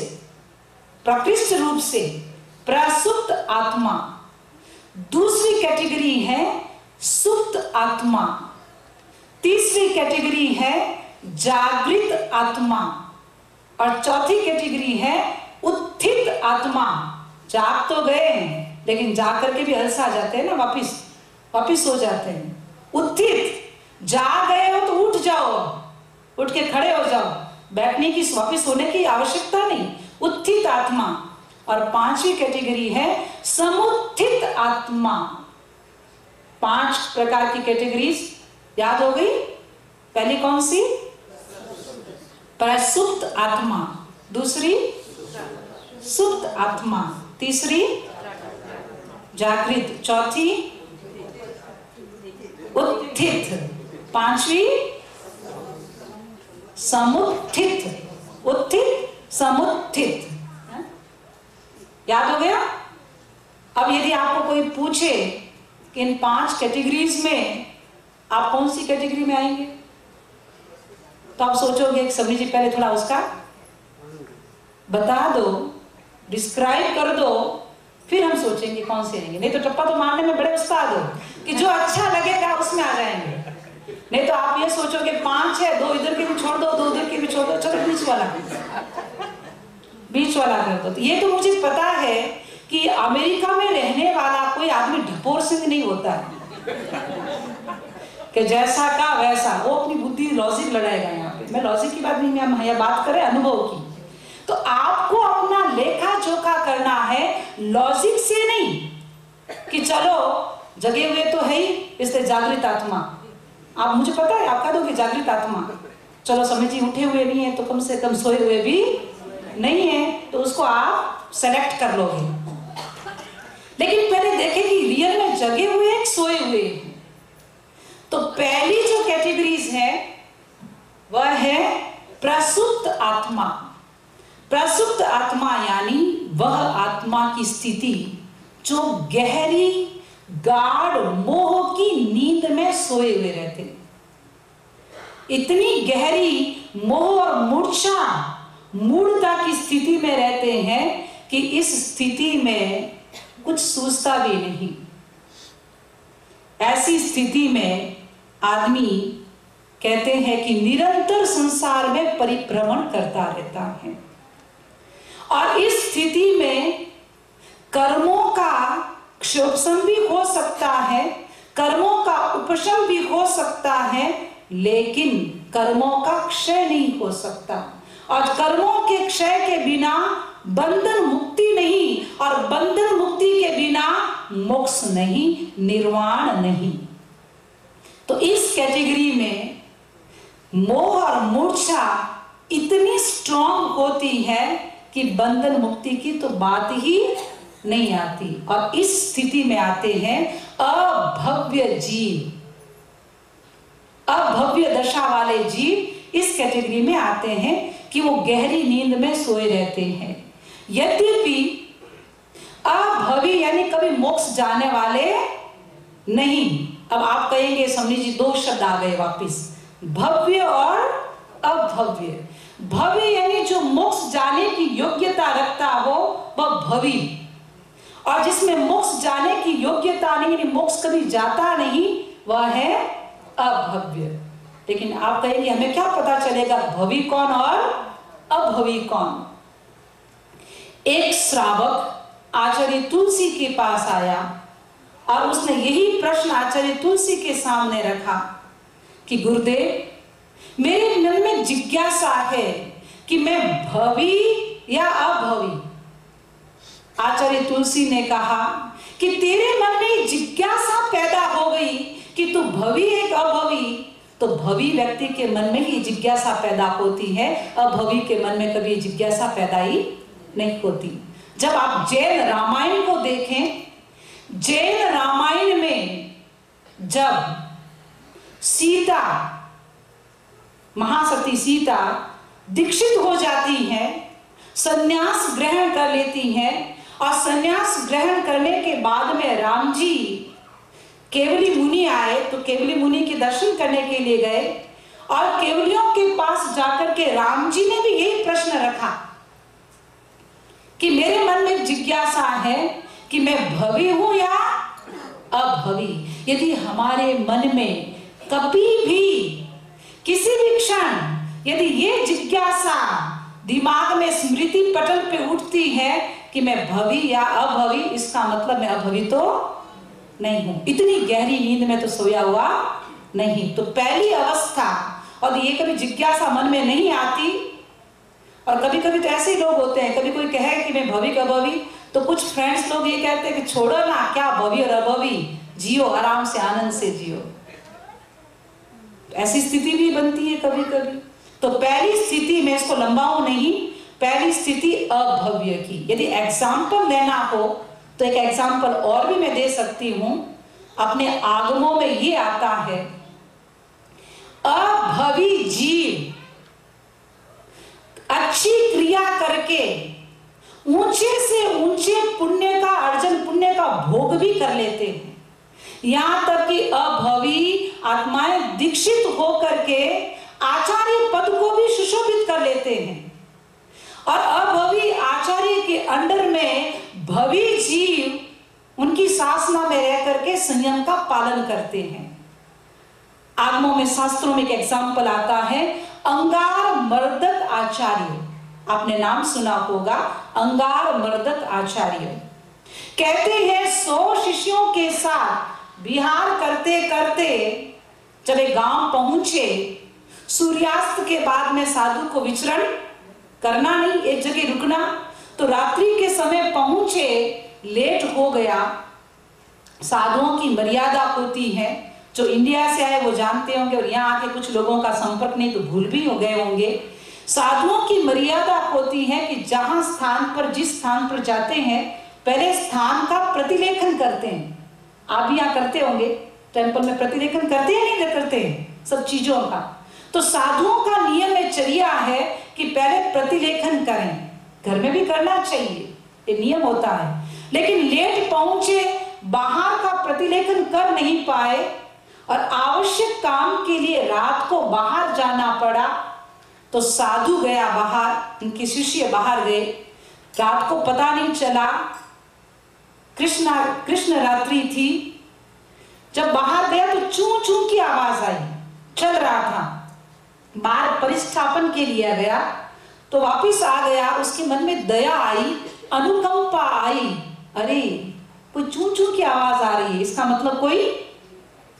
Speaker 1: प्रकृष्ट रूप से, प्रसुप्त आत्मा। दूसरी कैटेगरी है सुप्त आत्मा। तीसरी कैटेगरी है जागृत आत्मा, और चौथी कैटेगरी है उत्थित आत्मा। जाग तो गए लेकिन जाग करके भी अलसा जाते हैं ना, वापिस हो जाते हैं। उत्थित, जाग गए हो तो उठ जाओ, उठ के खड़े हो जाओ, बैठने की, वापिस होने की आवश्यकता नहीं। उत्थित आत्मा। और 5वीं कैटेगरी है समुत्थित आत्मा। 5 प्रकार की कैटेगरीज याद हो गई। पहली कौन सी? प्रसुप्त आत्मा, दूसरी सुप्त आत्मा, तीसरी जागृत, चौथी उत्थित, पांचवी समुत्थित, उत्थित समुत्थित। याद हो गया? अब यदि आपको कोई पूछे कि इन 5 कैटेगरीज में आप कौन सी कैटेगरी में आएंगे, तो आप सोचोगे सभी जी पहले थोड़ा उसका बता दो, डिस्क्राइब कर दो, फिर हम सोचेंगे कौन से आएंगे। नहीं तो टप्पा तो मारने में बड़े उस्ताद हो कि जो अच्छा लगेगा उसमें आ जाएंगे। नहीं तो आप ये सोचोगे 5 है, 2 इधर के भी छोड़ दो, 2 उधर के भी छोड़ दो, चलो बीच वाला कर दो। तो ये तो मुझे पता है कि अमेरिका में रहने वाला कोई आदमी ढपोर सिंह नहीं होता कि जैसा का वैसा, वो अपनी बुद्धि लॉजिक लड़ाएगा। यहाँ पे मैं लॉजिक की बात नहीं, हम यहाँ बात करें अनुभव की। तो आपको अपना लेखा जोखा करना है लॉजिक से नहीं कि चलो जगे हुए तो है ही, इसलिए जागृत आत्मा। आप मुझे पता है आप कह दोगे जागृत आत्मा, चलो समय जी उठे हुए नहीं है तो कम से कम सोए हुए भी नहीं है, तो उसको आप सेलेक्ट कर लोगे। लेकिन पहले देखें कि रियल में जगे हुए हैं, सोए हुए हैं। तो पहली जो कैटेगरीज है वह है प्रसुप्त आत्मा। प्रसुप्त आत्मा यानी वह आत्मा की स्थिति जो गहरी गाढ़ मोह की नींद में सोए हुए रहते। इतनी गहरी मोह और मूढ़ता की स्थिति में रहते हैं कि इस स्थिति में कुछ सूझता भी नहीं। ऐसी स्थिति में आदमी कहते हैं कि निरंतर संसार में परिभ्रमण करता रहता है, और इस स्थिति में कर्मों का क्षोभम भी हो सकता है, कर्मों का उपशम भी हो सकता है, लेकिन कर्मों का क्षय नहीं हो सकता। और कर्मों के क्षय के बिना बंधन मुक्ति नहीं, और बंधन मुक्ति के बिना मोक्ष नहीं, निर्वाण नहीं। तो इस कैटेगरी में मोह और मूर्छा इतनी स्ट्रॉन्ग होती है कि बंधन मुक्ति की तो बात ही नहीं आती। और इस स्थिति में आते हैं अभव्य जीव, अभव्य दशा वाले जीव इस कैटेगरी में आते हैं कि वो गहरी नींद में सोए रहते हैं। यद्यपि अभवी यानी कभी मोक्ष जाने वाले नहीं। अब आप कहेंगे समझी जी 2 शब्द आ गए वापिस, भव्य और अभव्य। भव्य यानी जो मोक्ष जाने की योग्यता रखता हो वह भवी, और जिसमें मोक्ष जाने की योग्यता नहीं, यानी मोक्ष कभी जाता नहीं, वह है अभव्य। लेकिन आप कहेंगे हमें क्या पता चलेगा भवी कौन और अभवी कौन? एक श्रावक आचार्य तुलसी के पास आया और उसने यही प्रश्न आचार्य तुलसी के सामने रखा कि गुरुदेव, मेरे मन में जिज्ञासा है कि मैं भवी या अभवी। आचार्य तुलसी ने कहा कि तेरे मन में जिज्ञासा पैदा हो गई कि तू भवी है कि अभवी, तो भवी व्यक्ति के मन में ही जिज्ञासा पैदा होती है, अभवी के मन में कभी जिज्ञासा पैदा ही नहीं होती। जब आप जैन रामायण को देखें, जैन रामायण में जब सीता, महासती सीता दीक्षित हो जाती हैं, संन्यास ग्रहण कर लेती हैं, और संन्यास ग्रहण करने के बाद में राम जी केवली मुनि आए तो केवली मुनि के दर्शन करने के लिए गए, और केवलियों के पास जाकर के राम जी ने भी यही प्रश्न रखा कि मेरे मन में जिज्ञासा है कि मैं भवी हूं या अभवी। यदि हमारे मन में कभी भी किसी भी क्षण यदि ये जिज्ञासा दिमाग में स्मृति पटल पे उठती है कि मैं भवी या अभवी, इसका मतलब मैं अभवी तो नहीं हूं, इतनी गहरी नींद में तो सोया हुआ नहीं। तो पहली अवस्था, और ये कभी जिज्ञासा मन में नहीं आती, और कभी कभी तो ऐसे लोग होते हैं, कभी कोई कहे कि मैं भवी का भवी, तो कुछ फ्रेंड्स लोग ये कहते हैं कि छोड़ो ना, क्या भवी और अभवी, जियो आराम से, आनंद से जियो। ऐसी स्थिति भी बनती है कभी कभी। तो पहली स्थिति में, इसको लंबाऊं नहीं, पहली स्थिति अभव्य की। यदि एग्जाम्पल लेना हो तो एक एग्जाम्पल और भी मैं दे सकती हूं। अपने आगमों में ये आता है, अभवी जीव अच्छी क्रिया करके ऊंचे से ऊंचे पुण्य का अर्जन, पुण्य का भोग भी कर लेते हैं। यहां तक कि अभवी आत्माएं दीक्षित होकर के आचार्य पद को भी सुशोभित कर लेते हैं। और अभवी आचार्य के अंडर में भवी जीव उनकी शासना में रह करके संयम का पालन करते हैं। आगमों में, शास्त्रों में एक एग्जाम्पल आता है, अंगार मर्दक आचार्य। आपने नाम सुना होगा, अंगार मर्दक आचार्य। कहते हैं 100 शिष्यों के साथ विहार करते करते जब एक गांव पहुंचे, सूर्यास्त के बाद में साधु को विचरण करना नहीं, एक जगह रुकना, तो रात्रि के समय पहुंचे, लेट हो गया। साधुओं की मर्यादा होती है, जो इंडिया से आए वो जानते होंगे, और यहाँ आके कुछ लोगों का संपर्क नहीं तो भूल भी हो गए होंगे। साधुओं की मर्यादा होती है कि जहां स्थान पर, जिस स्थान पर जाते हैं, पहले स्थान का प्रतिलेखन करते हैं। आप भी यहाँ करते होंगे, टेंपल में प्रतिलेखन करते हैं नहीं करते हैं सब चीजों का। तो साधुओं का नियम में चर्या है कि पहले प्रतिलेखन करें। घर में भी करना चाहिए, ये नियम होता है। लेकिन लेट पहुंचे, बाहर का प्रतिलेखन कर नहीं पाए और आवश्यक काम के लिए रात को बाहर जाना पड़ा। तो साधु गया बाहर, उनके शिष्य बाहर गए, रात को पता नहीं चला, कृष्ण रात्रि थी। जब बाहर गया तो चूं चूं की आवाज आई, चल रहा था, बाहर परिस्थापन के लिए गया तो वापिस आ गया। उसके मन में दया आई, अनुकंपा आई, अरे कोई चूं चूं की आवाज आ रही है, इसका मतलब कोई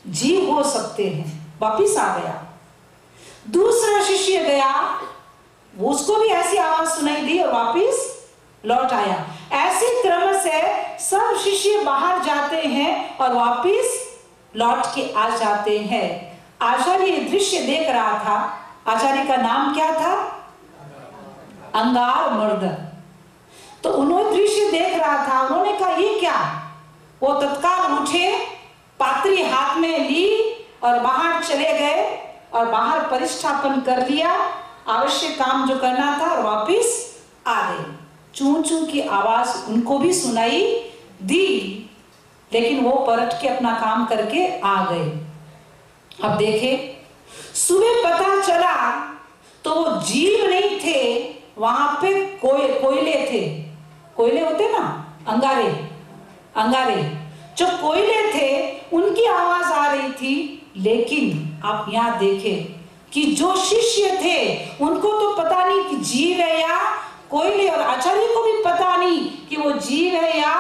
Speaker 1: जीव हो सकते हैं। वापिस आ गया। दूसरा शिष्य गया, वो उसको भी ऐसी आवाज सुनाई दी और वापिस लौट आया। ऐसे क्रम से सब शिष्य बाहर जाते हैं और वापिस लौट के आ जाते हैं। आचार्य दृश्य देख रहा था। आचार्य का नाम क्या था? अंगार मर्दक। तो उन्होंने दृश्य देख रहा था, उन्होंने कहा ये क्या? वो तत्काल उठे, पात्री हाथ में ली और बाहर चले गए और बाहर परिस्थापन कर लिया, आवश्यक काम जो करना था, और वापिस आ गए। चूं चूं की आवाज उनको भी सुनाई दी, लेकिन वो पलट के अपना काम करके आ गए। अब देखे, सुबह पता चला तो वो जीव नहीं थे, वहां पे कोयले थे। कोयले होते ना, अंगारे जो कोयले थे, उनकी आवाज आ रही थी। लेकिन आप यहां देखें कि जो शिष्य थे उनको तो पता नहीं कि जीव है या कोयले, और आचार्य को भी पता नहीं कि वो जीव है या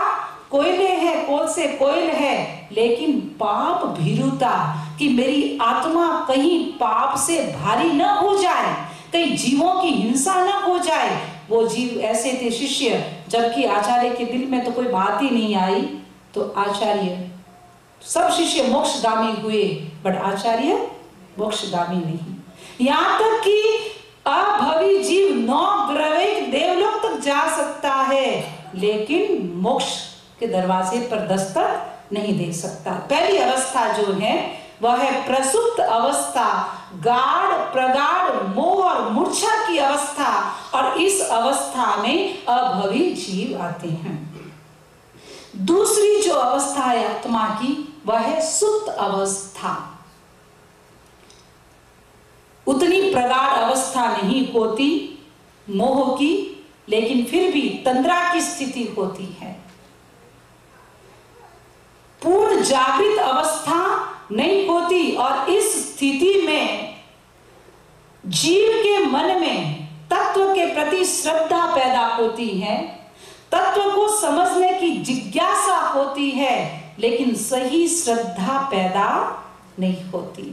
Speaker 1: कोयले है, कोल से कोयल है। लेकिन पाप भीरुता कि मेरी आत्मा कहीं पाप से भारी न हो जाए, कहीं जीवों की हिंसा न हो जाए, वो जीव ऐसे थे शिष्य। जबकि आचार्य के दिल में तो कोई बात ही नहीं आई। तो आचार्य, सब शिष्य मोक्षगामी हुए, बट आचार्य मोक्षगामी नहीं। यहां तक कि अभवी जीव 9 ग्रह देवलोक तक जा सकता है, लेकिन मोक्ष के दरवाजे पर दस्तक नहीं दे सकता। पहली अवस्था जो है वह है प्रसुप्त अवस्था, गाढ़ प्रगाढ़ मोह और मूर्छा की अवस्था, और इस अवस्था में अभवी जीव आते हैं। दूसरी जो अवस्था है आत्मा की, वह है सुप्त अवस्था। उतनी प्रगाढ़ अवस्था नहीं होती मोह की, लेकिन फिर भी तंद्रा की स्थिति होती है। पूर्ण जागृत अवस्था नहीं होती, और इस स्थिति में जीव के मन में तत्व के प्रति श्रद्धा पैदा होती है, तत्व को समझने की जिज्ञासा होती है, लेकिन सही श्रद्धा पैदा नहीं होती।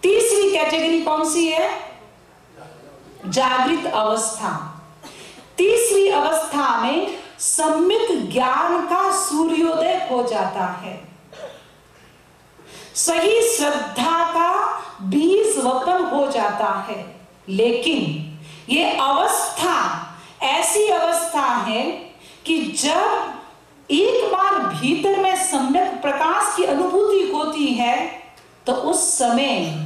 Speaker 1: तीसरी कैटेगरी कौन सी है? जागृत अवस्था। तीसरी अवस्था में सम्यक ज्ञान का सूर्योदय हो जाता है, सही श्रद्धा का बीज वपन हो जाता है। लेकिन ये अवस्था ऐसी अवस्था है कि जब एक बार भीतर में सम्यक प्रकाश की अनुभूति होती है तो उस समय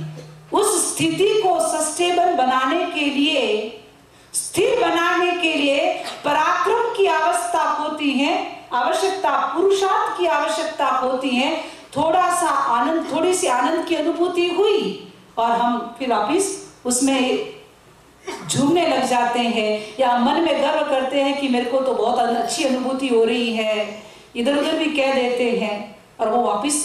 Speaker 1: उस स्थिति को सस्टेबल बनाने के लिए, स्थिर बनाने के लिए पराक्रम की आवश्यकता होती है, आवश्यकता पुरुषार्थ की आवश्यकता होती है। थोड़ा सा आनंद, थोड़ी सी आनंद की अनुभूति हुई और हम फिर वापिस उसमें झूमने लग जाते हैं या मन में गर्व करते हैं कि मेरे को तो बहुत अच्छी अनुभूति हो रही है, इधर उधर भी कह देते हैं और वो वापिस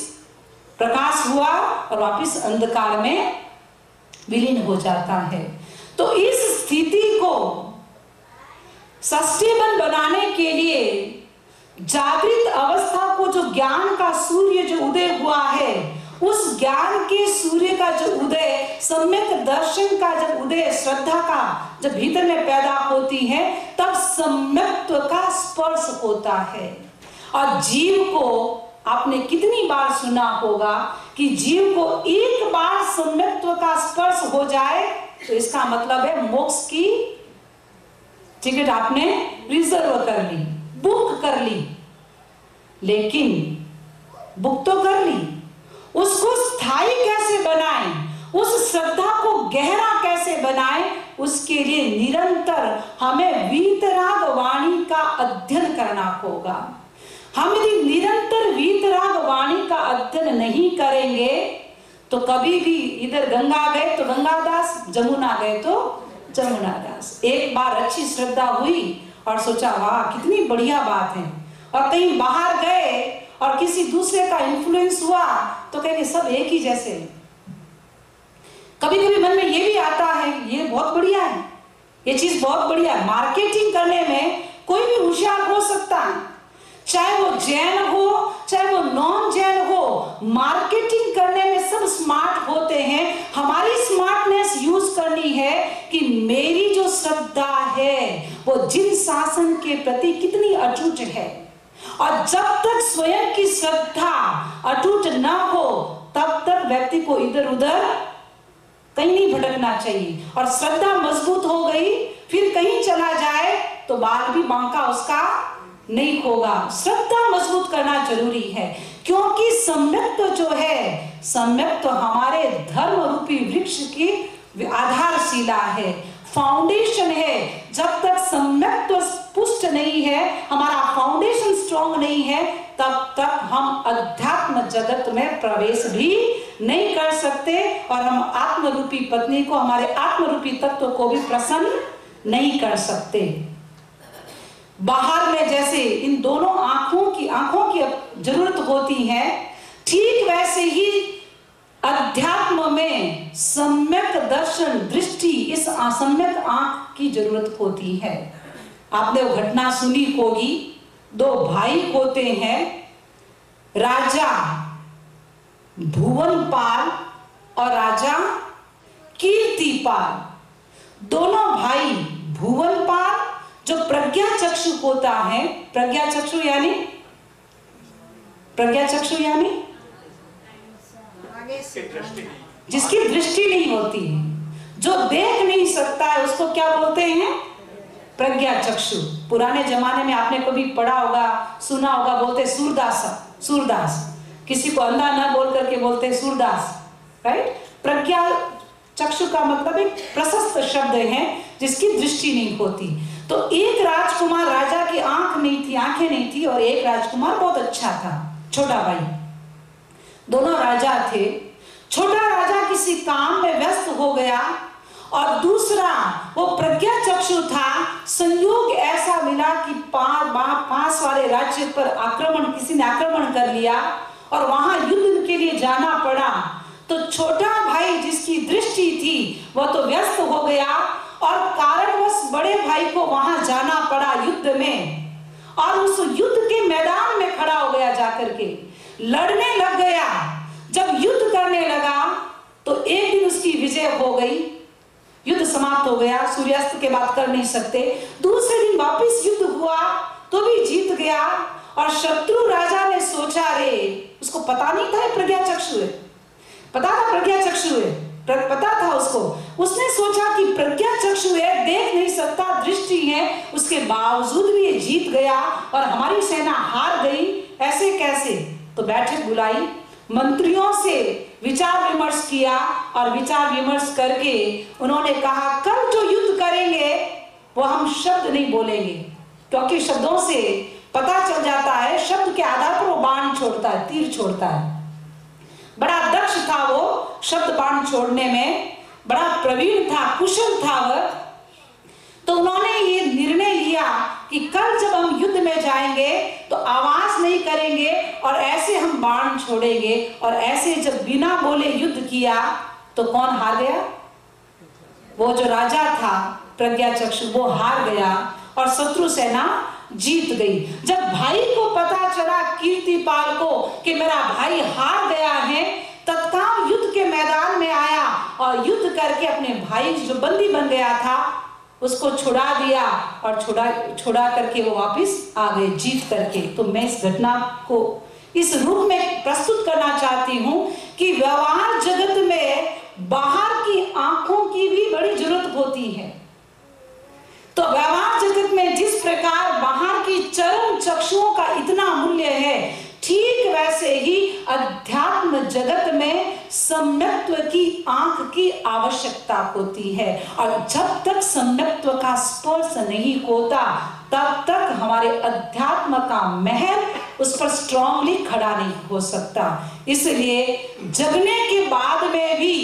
Speaker 1: प्रकाश हुआ और वापिस अंधकार में विलीन हो जाता है। तो इस स्थिति को सस्टेबल बनाने के लिए जागृत अवस्था को, जो ज्ञान का सूर्य जो उदय हुआ है, उस ज्ञान के सूर्य का जो उदय, सम्यक दर्शन का जब उदय, श्रद्धा का जब भीतर में पैदा होती है, तब सम्यक्त्व का स्पर्श होता है। और जीव को आपने कितनी बार सुना होगा कि जीव को एक बार सम्यक्त्व का स्पर्श हो जाए तो इसका मतलब है मोक्ष की टिकट आपने रिजर्व कर ली, बुक कर ली। लेकिन बुक तो कर ली, उसको स्थायी कैसे बनाएं, उस श्रद्धा को गहरा कैसे बनाएं, उसके लिए निरंतर हमें वीतराग वाणी का अध्ययन करना होगा। हम यदि निरंतर वीतराग वाणी का अध्ययन नहीं करेंगे तो कभी भी इधर गंगा गए तो गंगादास, जमुना गए तो जमुनादास। एक बार अच्छी श्रद्धा हुई और सोचा वाह कितनी बढ़िया बात है, और कहीं बाहर गए और किसी दूसरे का इन्फ्लुएंस हुआ तो कहेंगे सब एक ही जैसे। कभी कभी मन में ये भी आता है ये बहुत बढ़िया है, ये चीज बहुत बढ़िया है। मार्केटिंग करने में कोई भी होशियार हो सकता है, चाहे वो जैन हो चाहे वो नॉन जैन हो, मार्केटिंग करने में सब स्मार्ट होते हैं। हमारी स्मार्टनेस यूज करनी है कि मेरी जो श्रद्धा है वो जिन शासन के प्रति कितनी अटूट है, और जब तक स्वयं की श्रद्धा अटूट ना हो तब तक व्यक्ति को इधर उधर कहीं नहीं भटकना चाहिए। और श्रद्धा मजबूत हो गई फिर कहीं चला जाए तो बाल भी बांका उसका नहीं होगा। श्रद्धा मजबूत करना जरूरी है, क्योंकि सम्यक्त्व जो है, सम्यक्त्व हमारे धर्म रूपी वृक्ष की आधारशिला है, फाउंडेशन है। जब तक सम्यक्त्व पुष्ट नहीं है, हमारा फाउंडेशन स्ट्रॉन्ग नहीं है, तब तक हम अध्यात्म जगत में प्रवेश भी नहीं कर सकते और हम आत्म रूपी पत्नी को, हमारे आत्म रूपी तत्व को भी प्रसन्न नहीं कर सकते। बाहर में जैसे इन दोनों आंखों की जरूरत होती है, ठीक वैसे ही अध्यात्म में सम्यक दर्शन, दृष्टि, इस असम्यक आंख की जरूरत होती है। आपने वो घटना सुनी होगी, दो भाई होते हैं, राजा भुवनपाल और राजा कीर्तिपाल। दोनों भाई भुवनपाल जो प्रज्ञा चक्षु होता है, प्रज्ञा चक्षु यानी जिसकी दृष्टि नहीं होती है, जो देख नहीं सकता है, उसको क्या बोलते हैं? प्रज्ञा चक्षु। पुराने जमाने में आपने कभी पढ़ा होगा, सुना होगा, बोलते सूरदास। किसी को अंधा ना बोल करके बोलते सूरदास, राइट। प्रज्ञा चक्षु का मतलब एक प्रशस्त शब्द है जिसकी दृष्टि नहीं होती। तो एक राजकुमार, राजा की आंखें नहीं थी और एक राजकुमार बहुत अच्छा था, छोटा भाई। दोनों राजा थे। छोटा राजा किसी काम में व्यस्त हो गया और दूसरा वो प्रज्ञा चक्षु था। संयोग ऐसा मिला कि पास वाले राज्य पर किसी ने आक्रमण कर लिया और वहां युद्ध के लिए जाना पड़ा। तो छोटा भाई जिसकी दृष्टि थी वह तो व्यस्त हो गया और कारणवश बड़े भाई को वहां जाना पड़ा युद्ध में, और उस युद्ध के मैदान में खड़ा हो गया, जाकर के लड़ने लग गया। जब युद्ध करने लगा तो एक दिन उसकी विजय हो गई, युद्ध समाप्त हो गया, सूर्यास्त के बाद कर नहीं सकते। दूसरे दिन वापस युद्ध हुआ तो भी जीत गया और शत्रु राजा ने सोचा, रे उसको पता नहीं था प्रज्ञा चक्षु है, पता था प्रज्ञा चक्षु है, पता था उसको। उसने सोचा कि प्रज्ञा चक्षु है, देख नहीं सकता, दृष्टि है, उसके बावजूद भी ये जीत गया और हमारी सेना हार गई, ऐसे कैसे? तो बैठक बुलाई, मंत्रियों से विचार विमर्श किया और विचार विमर्श करके उन्होंने कहा कल जो युद्ध करेंगे वो हम शब्द नहीं बोलेंगे, क्योंकि शब्दों से पता चल जाता है, शब्द के आधार पर वो बाण छोड़ता है, तीर छोड़ता है। बड़ा दक्ष था वो शब्द बाण छोड़ने में, बड़ा प्रवीण था, कुशल था वह। तो उन्होंने ये निर्णय लिया कि कल जब हम युद्ध में जाएंगे तो आवाज नहीं करेंगे और ऐसे हम बाण छोड़ेंगे। और ऐसे जब बिना बोले युद्ध किया तो कौन हार गया? वो जो राजा था प्रज्ञा चक्षु, वो हार गया और शत्रु सेना जीत गई। जब भाई को पता चला कीर्तिपाल को कि मेरा भाई हार गया है, तत्काल युद्ध के मैदान में आया और युद्ध करके अपने भाई जो बंदी बन गया था उसको छुड़ा दिया और छुड़ा करके वो वापस आ गए जीत करके। तो मैं इस घटना को इस रूप में प्रस्तुत करना चाहती हूँ कि व्यवहार जगत में बाहर की आंखों की भी बड़ी जरूरत होती है। तो व्यवहार जगत में जिस प्रकार बाहर की चरम चक्षुओं का इतना मूल्य है, ठीक वैसे ही अध्यात्म जगत में सम्यक्त्व की आंख की आवश्यकता होती है। और जब तक सम्यक्त्व का स्पर्श नहीं होता तब तक हमारे अध्यात्म का महल उस पर स्ट्रांगली खड़ा नहीं हो सकता। इसलिए जगने के बाद में भी,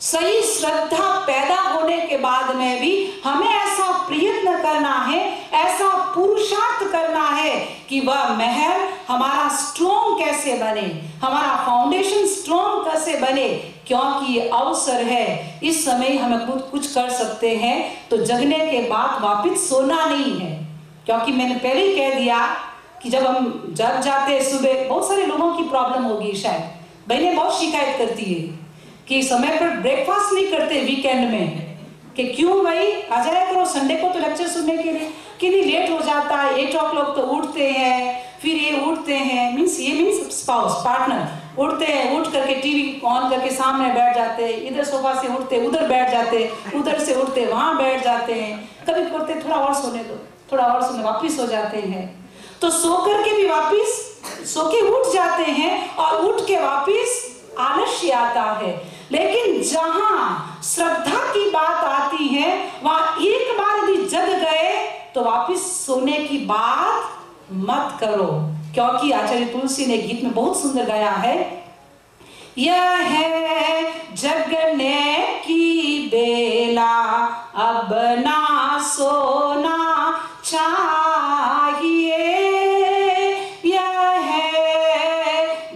Speaker 1: सही श्रद्धा पैदा होने के बाद में भी हमें ऐसा प्रयत्न करना है, ऐसा पुरुषार्थ करना है कि वह महल हमारा स्ट्रॉन्ग कैसे बने, हमारा फाउंडेशन स्ट्रॉन्ग कैसे बने। क्योंकि ये अवसर है, इस समय हमें कुछ कर सकते हैं तो जगने के बाद वापस सोना नहीं है। क्योंकि मैंने पहले ही कह दिया कि जब हम जग जाते सुबह, बहुत सारे लोगों की प्रॉब्लम होगी, शायद बहनें बहुत शिकायत करती है कि समय पर ब्रेकफास्ट नहीं करते वीकेंड में, कि क्यों भाई आ जाया करो संडे को तो लेक्चर सुनने के लिए, कि नहीं लेट हो जाता है, 8 o'clock तो उठते हैं, फिर ये उठते हैं, मीन्स स्पाउस पार्टनर उठते हैं, उठ करके टीवी ऑन करके सामने बैठ जाते हैं, इधर सोफा से उठते उधर बैठ जाते, उधर से उठते वहां बैठ जाते हैं, कभी करते थोड़ा और सोने दो, थोड़ा और सोने, वापिस हो जाते हैं। तो सो करके भी वापिस सो के उठ जाते हैं और उठ के वापिस आलस्य आता है। लेकिन जहां श्रद्धा की बात आती है वहां एक बार यदि जग गए तो वापिस सोने की बात मत करो। क्योंकि आचार्य तुलसी ने गीत में बहुत सुंदर गाया है, यह है जगने की बेला अब ना सोना चाहिए, यह है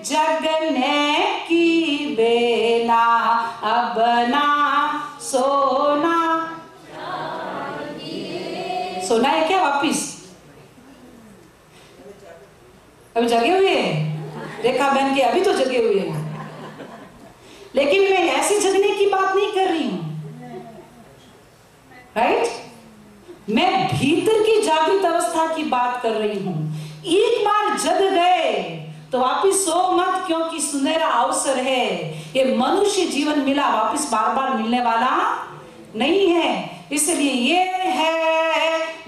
Speaker 1: जगने की बेला अब ना सोना चाहिए। सोना है क्या वापिस? अभी जगे हुए हैं, रेखा बहन के अभी तो जगे हुए हैं, लेकिन मैं ऐसे जगने की बात नहीं कर रही हूं, राइट? मैं भीतर की जागृत अवस्था की बात कर रही हूं। एक बार जग गए तो वापिस सो मत, क्योंकि सुनहरा अवसर है, ये मनुष्य जीवन मिला, वापिस बार बार मिलने वाला नहीं है। इसलिए ये है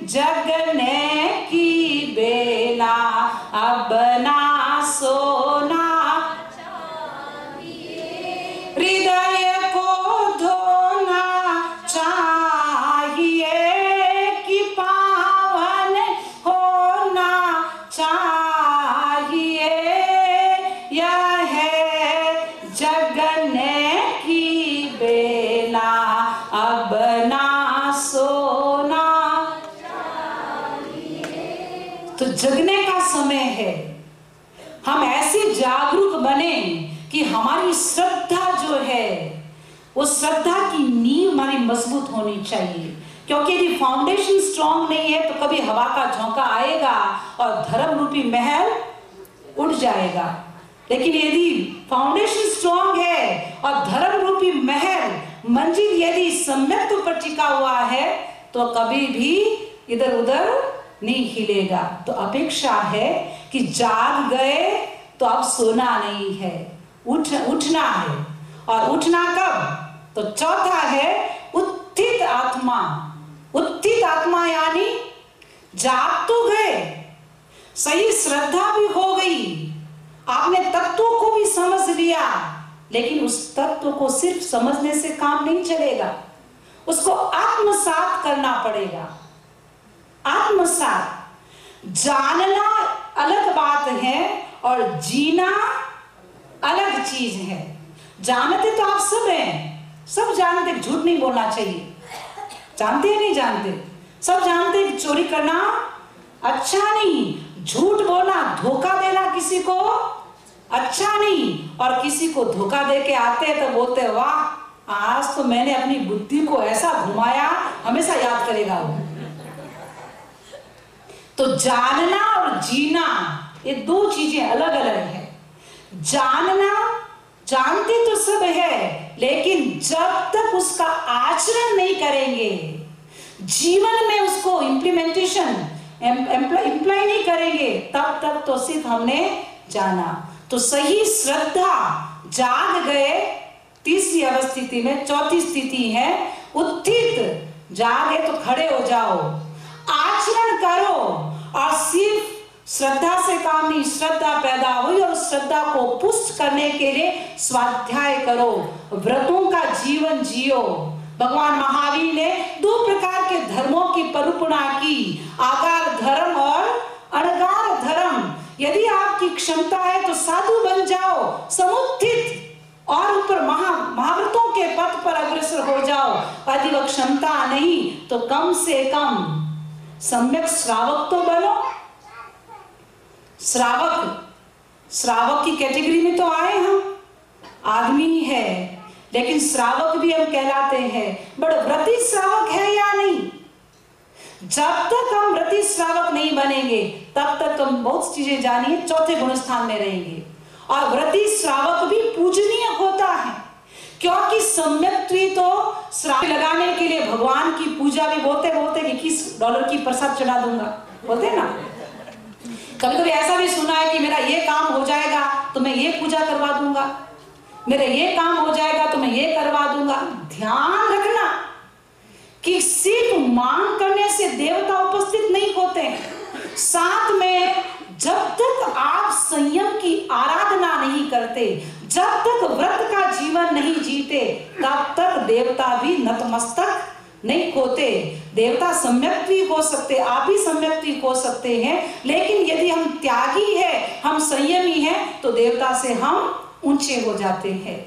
Speaker 1: जगने की बेला अब ना सोना चाहिए, हृदय को धोना चाहिए कि पावन होना चाहिए, यह है जगने की बेला अब ना सोना चाहिए। तो जगने का समय है, हम ऐसे जागरूक बने कि हमारी श्रद्धा जो है वो श्रद्धा की नींव हमारी मजबूत होनी चाहिए। क्योंकि यदि फाउंडेशन स्ट्रांग नहीं है तो कभी हवा का झोंका आएगा और धर्म रूपी महल उड़ जाएगा। लेकिन यदि फाउंडेशन स्ट्रांग है और धर्म रूपी महल मंजिल यदि सम्यक्त्व पर टिका हुआ है तो कभी भी इधर उधर नहीं हिलेगा। तो अपेक्षा है कि जाग गए तो अब सोना नहीं है, उठना है। और उठना कब? तो चौथा है उत्थित आत्मा। उत्थित आत्मा यानी जाग तो गए, सही श्रद्धा भी हो गई, आपने तत्वों को भी समझ लिया, लेकिन उस तत्व को सिर्फ समझने से काम नहीं चलेगा, उसको आत्मसात करना पड़ेगा। आत्मसात, जानना अलग बात है और जीना अलग चीज है। जानते तो आप सब हैं, सब जानते, झूठ नहीं बोलना चाहिए, जानते हैं नहीं जानते, सब जानते कि चोरी करना अच्छा नहीं, झूठ बोलना, धोखा देना किसी को अच्छा नहीं। और किसी को धोखा दे के आते तो बोलते वाह आज तो मैंने अपनी बुद्धि को ऐसा घुमाया, हमेशा याद करेगा वो। तो जानना और जीना ये दो चीजें अलग अलग है। जानना, जानते तो सब है, लेकिन जब तक उसका आचरण नहीं करेंगे, जीवन में उसको इम्प्लीमेंटेशन इम्प्लाई नहीं करेंगे, तब तक तो सिर्फ हमने जाना। तो सही श्रद्धा, जाग गए तीसरी अवस्थिति में, चौथी स्थिति है उत्थित। जागे तो खड़े हो जाओ, आचरण करो, और सिर्फ श्रद्धा से काम नहीं, श्रद्धा पैदा हुई और श्रद्धा को पुष्ट करने के लिए स्वाध्याय करो, व्रतों का जीवन जियो। भगवान महावीर ने दो प्रकार के धर्मों की परूपणा की, आगार धर्म और अणगार धर्म। यदि आपकी क्षमता है तो साधु बन जाओ, समुत्थित, और ऊपर महाव्रतों के पथ पर अग्रसर हो जाओ। यदि वह क्षमता नहीं तो कम से कम सम्यक श्रावक तो बनो। श्रावक की कैटेगरी में तो आए हम, आदमी है, लेकिन श्रावक भी हम कहलाते हैं। बट व्रती श्रावक है या नहीं? जब तक हम व्रती श्रावक नहीं बनेंगे तब तक हम बहुत चीजें जानिए चौथे गुण स्थान में रहेंगे। और व्रती श्रावक भी पूजनीय होता है, क्योंकि सम्यक्त्वी तो श्रावक लगाने के लिए भगवान की पूजा भी बोलते कि $21 की प्रसाद चढ़ा दूंगा, बोलते ना। कभी कभी ऐसा भी सुना है कि मेरा ये काम हो जाएगा तो मैं ये पूजा करवा दूंगा, मेरा ये काम हो जाएगा तो मैं ये करवा दूंगा। ध्यान रखना कि सिर्फ मांग करने से देवता उपस्थित नहीं होते, साथ में जब तक आप संयम की आराधना नहीं करते, जब तक व्रत का जीवन नहीं जीते, तब तक देवता भी नतमस्तक नहीं होते। देवता सम्यक भी हो सकते, आप भी सम्यक भी हो सकते हैं, लेकिन यदि हम त्यागी है, हम संयमी हैं, तो देवता से हम ऊंचे हो जाते हैं।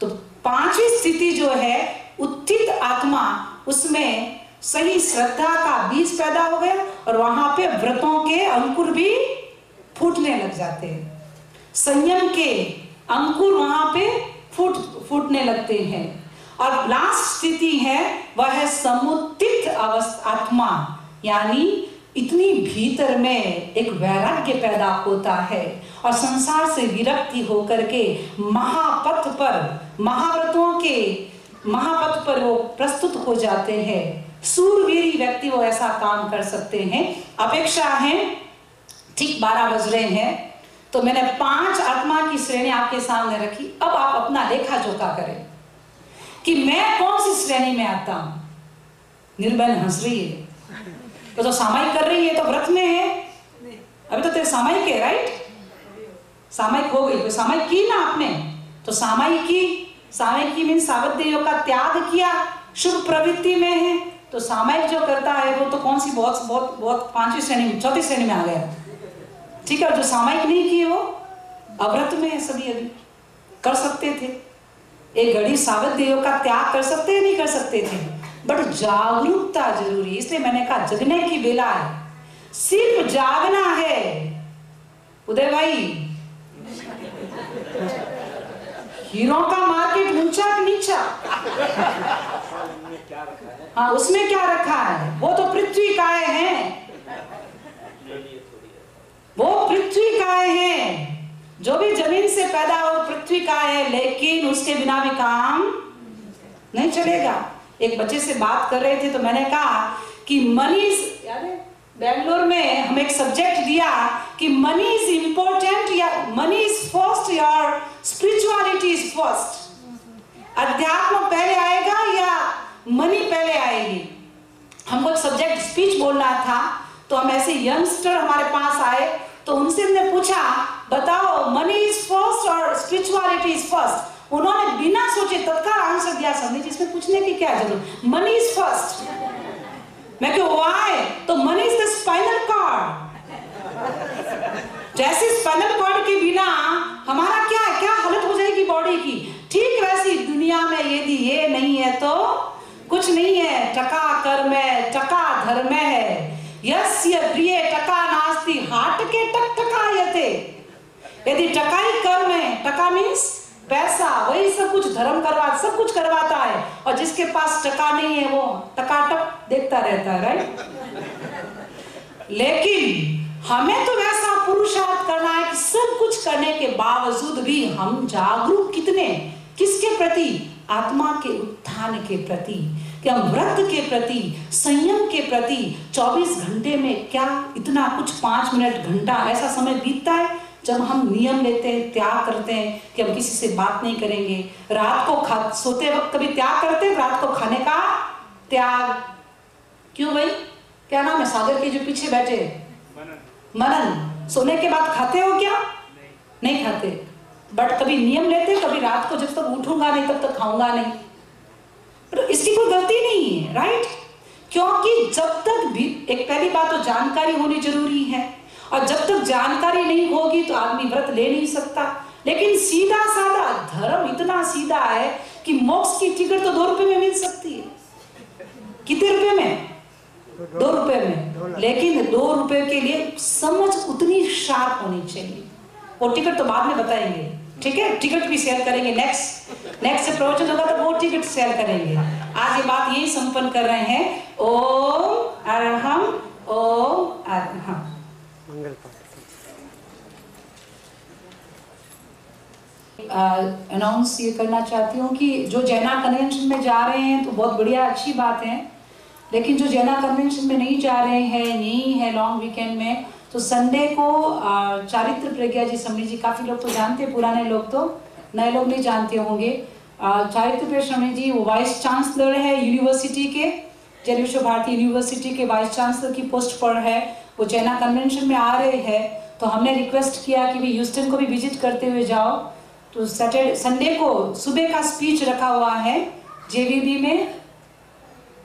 Speaker 1: तो पांचवी स्थिति जो है उत्थित आत्मा, उसमें सही श्रद्धा का बीज पैदा हो गया और वहां पे व्रतों के अंकुर भी फूटने लग जाते हैं, संयम के अंकुर वहां पे फूटने लगते हैं। और लास्ट स्थिति है वह है समुत्थित आत्मा, यानी इतनी भीतर में एक वैराग्य पैदा होता है और संसार से विरक्ति होकर के महापथ पर वो प्रस्तुत हो जाते हैं। सूरवीर व्यक्ति वो ऐसा काम कर सकते हैं। अपेक्षा है ठीक 12 बज रहे हैं, तो मैंने 5 आत्मा की श्रेणी आपके सामने रखी। अब आप अपना लेखा जोखा करें कि मैं कौन सी श्रेणी में आता हूं। निर्बन हंस रही है, तो सामायिक कर रही है, तो व्रत में है, अभी तो तेरे सामायिक है, राइट? सामायिक हो गई, तो सामायिक की ना आपने, तो सामायिक की मीन सावध्य योग का त्याग किया, शुभ प्रवृत्ति में है। तो सामायिक जो करता है वो तो कौन सी बहुत 5वीं श्रेणी में, 4थी श्रेणी में आ गया, ठीक है। जो सामायिक नहीं किए वो अव्रत में है, सभी अभी कर सकते थे, एक घड़ी सावध्य योग का त्याग कर सकते नहीं कर सकते थे, बट जागरूकता जरूरी। इसलिए मैंने कहा जगने की बेला है, सिर्फ जागना है। उदय भाई, हीरो का मार्केट ऊंचा कि नीचा? हाँ, उसमें क्या रखा है? वो तो पृथ्वी काय हैं, वो पृथ्वी काय हैं, जो भी जमीन से पैदा हो पृथ्वी का है, लेकिन उसके बिना भी काम नहीं चलेगा। एक बच्चे से बात कर रहे थे तो मैंने कहा कि मनी, बेंगलोर में हम एक सब्जेक्ट दिया कि मनी इज इंपॉर्टेंट या money is first, your spirituality is first. अध्यात्म पहले आएगा या मनी पहले आएगी? हमको एक सब्जेक्ट स्पीच बोलना था, तो हम ऐसे यंगस्टर हमारे पास आए, तो उनसे हमने पूछा बताओ मनी इज फर्स्ट और स्पिरिचुअलिटी इज फर्स्ट। उन्होंने बिना सोचे तत्काल आंसर दिया, समझे जिसमें पूछने की क्या जरूरत, मनी इज फर्स्ट। मैं क्यों व्हाई? तो money is the spinal cord. जैसे स्पाइनल कॉर्ड के बिना हमारा क्या हालत हो जाएगी बॉडी की, ठीक वैसी दुनिया में यदि ये नहीं है तो कुछ नहीं है। टका कर्म है, टका धर्म है, यस्य प्रिय टका नास्ति हाट के टक टकायते। यदि टका ही कर्म है, टका मीन्स पैसा, वही सब कुछ धर्म सब कुछ करवाता है, और जिसके पास टका नहीं है वो टकाटक देखता रहता है, राइट? लेकिन हमें तो वैसा पुरुषार्थ करना है कि सब कुछ करने के बावजूद भी हम जागरूक कितने, किसके प्रति? आत्मा के उत्थान के प्रति, कि हम व्रत के प्रति, संयम के प्रति 24 घंटे में क्या इतना कुछ 5 मिनट घंटा ऐसा समय बीतता है जब हम नियम लेते हैं, त्याग करते हैं कि हम किसी से बात नहीं करेंगे। रात को सोते वक्त कभी त्याग करते हैं, रात को खाने का त्याग। क्यों भाई, क्या नाम है सागर के जो पीछे बैठे? मनन। सोने के बाद खाते हो क्या? नहीं खाते, बट कभी नियम लेते, कभी रात को जब तक उठूंगा नहीं तब तक खाऊंगा नहीं। तो इसकी कोई गलती नहीं है, राइट? क्योंकि जब तक भी, एक पहली बात तो जानकारी होनी जरूरी है, और जब तक जानकारी नहीं होगी तो आदमी व्रत ले नहीं सकता। लेकिन सीधा साधा धर्म इतना सीधा है कि मोक्ष की टिकट तो 2 रुपए में मिल सकती है। कितने रुपए में? 2 रुपए में। लेकिन 2 रुपए के लिए समझ उतनी शार्प होनी चाहिए। वो टिकट तो बाद में बताएंगे, ठीक है? टिकट भी शेयर करेंगे, नेक्स्ट से प्रवचन होगा तो वो टिकट शेयर करेंगे। आज ये बात यही संपन्न कर रहे हैं। ओम अरहम, ओम अरहम। अनाउंस ये करना चाहती हूँ कि जो जैना कन्वेंशन में जा रहे हैं तो बहुत बढ़िया, अच्छी बात है। लेकिन जो जैना कन्वेंशन में नहीं जा रहे हैं, नहीं है लॉन्ग वीकेंड में, तो संडे को चारित्र प्रज्ञा जी समणी जी, काफी लोग तो जानते हैं, पुराने लोग तो, नए लोग नहीं जानते होंगे। चारित्र प्रज्ञा समणी जी वो वाइस चांसलर है यूनिवर्सिटी के, जय विश्व भारती यूनिवर्सिटी के वाइस चांसलर की पोस्ट पर है। वो जैना कन्वेंशन में आ रहे हैं, तो हमने रिक्वेस्ट किया कि भी ह्यूस्टन को भी विजिट करते हुए जाओ। तो संडे को सुबह का स्पीच रखा हुआ है जेवीबी में।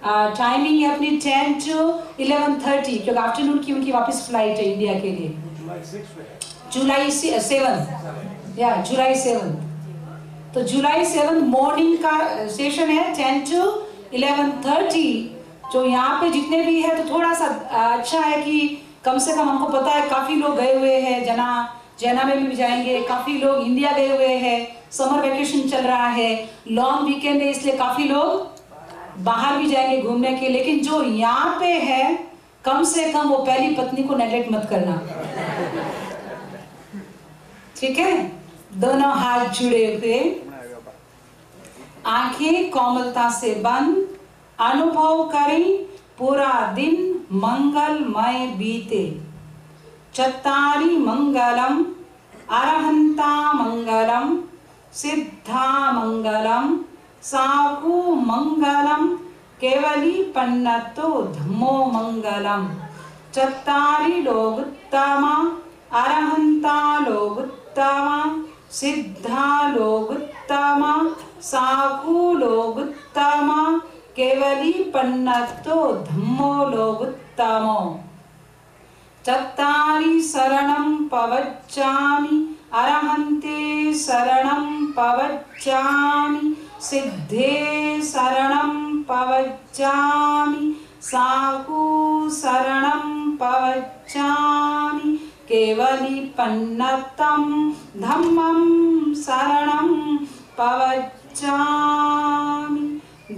Speaker 1: टाइमिंग है अपनी 10 to 11:30, क्योंकि आफ्टरनून की उनकी वापस फ्लाइट है इंडिया के लिए। जुलाई 7 तो जुलाई 7 मॉर्निंग का सेशन है 10 to 11:30। जो यहाँ पे जितने भी है तो थोड़ा सा अच्छा है कि कम से कम हमको पता है काफी लोग गए हुए हैं, जैना में भी जाएंगे, काफी लोग इंडिया गए हुए हैं, समर वेकेशन चल रहा है, लॉन्ग वीकेंड है, इसलिए काफी लोग बाहर भी जाएंगे घूमने के। लेकिन जो यहाँ पे है, कम से कम वो पहली पत्नी को नेगलेक्ट मत करना, ठीक है? दोनों हाथ जुड़े हुए, आंखें कोमलता से बंद, अनुभव करें पूरा दिन मंगलमय बीते। चत्तारि मंगलम, अरहंता मंगलम, सिद्धा मंगलम, साहु मंगलम, केवली पन्नतो धम्मो मंगलम। चत्तारि लोगुत्तमा, अरहंता लोगुत्तमा, सिद्धा लोगुत्तमा, साहु लोगुत्तमा, केवली पन्नतो धम्मो लोगुत्तमो। चत्तारि शरणं पवच्चामि, अरहन्ते शरणं पवच्चामि, सिद्धे शरणं पवच्चामि, साहु शरणं पवच्चामि, केवली पन्नतं धम्मं शरणं पवच्चामि।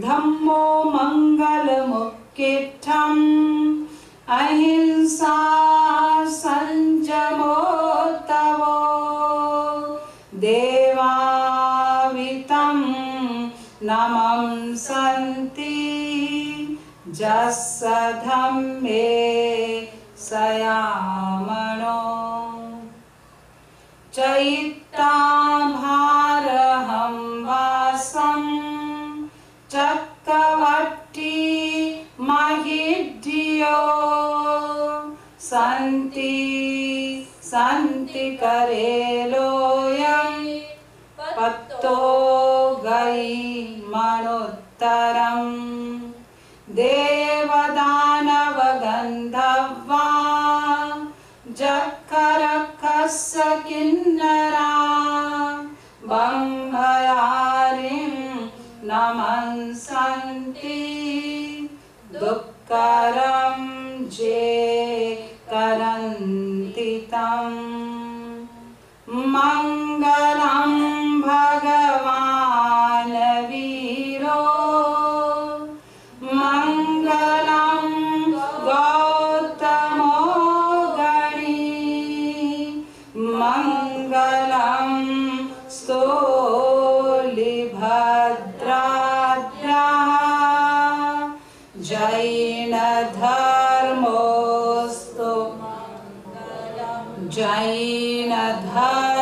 Speaker 1: धम्मो मंगलमुख्यम, अहिंसा संयमो तवो, देवावितं नमं सन्ति, जस्स धम्मे सयामणो। चैत्ताभारहं वासं नमस्सन्ति दुःखकरं ये करन्ति तं मङ्गलं भगवान् वीरो मङ्गलं गौतमो गणी मङ्गलं स्तोलिभद्राद्यः जैनधर्मोऽस्तु जैनधर्मोऽस्तु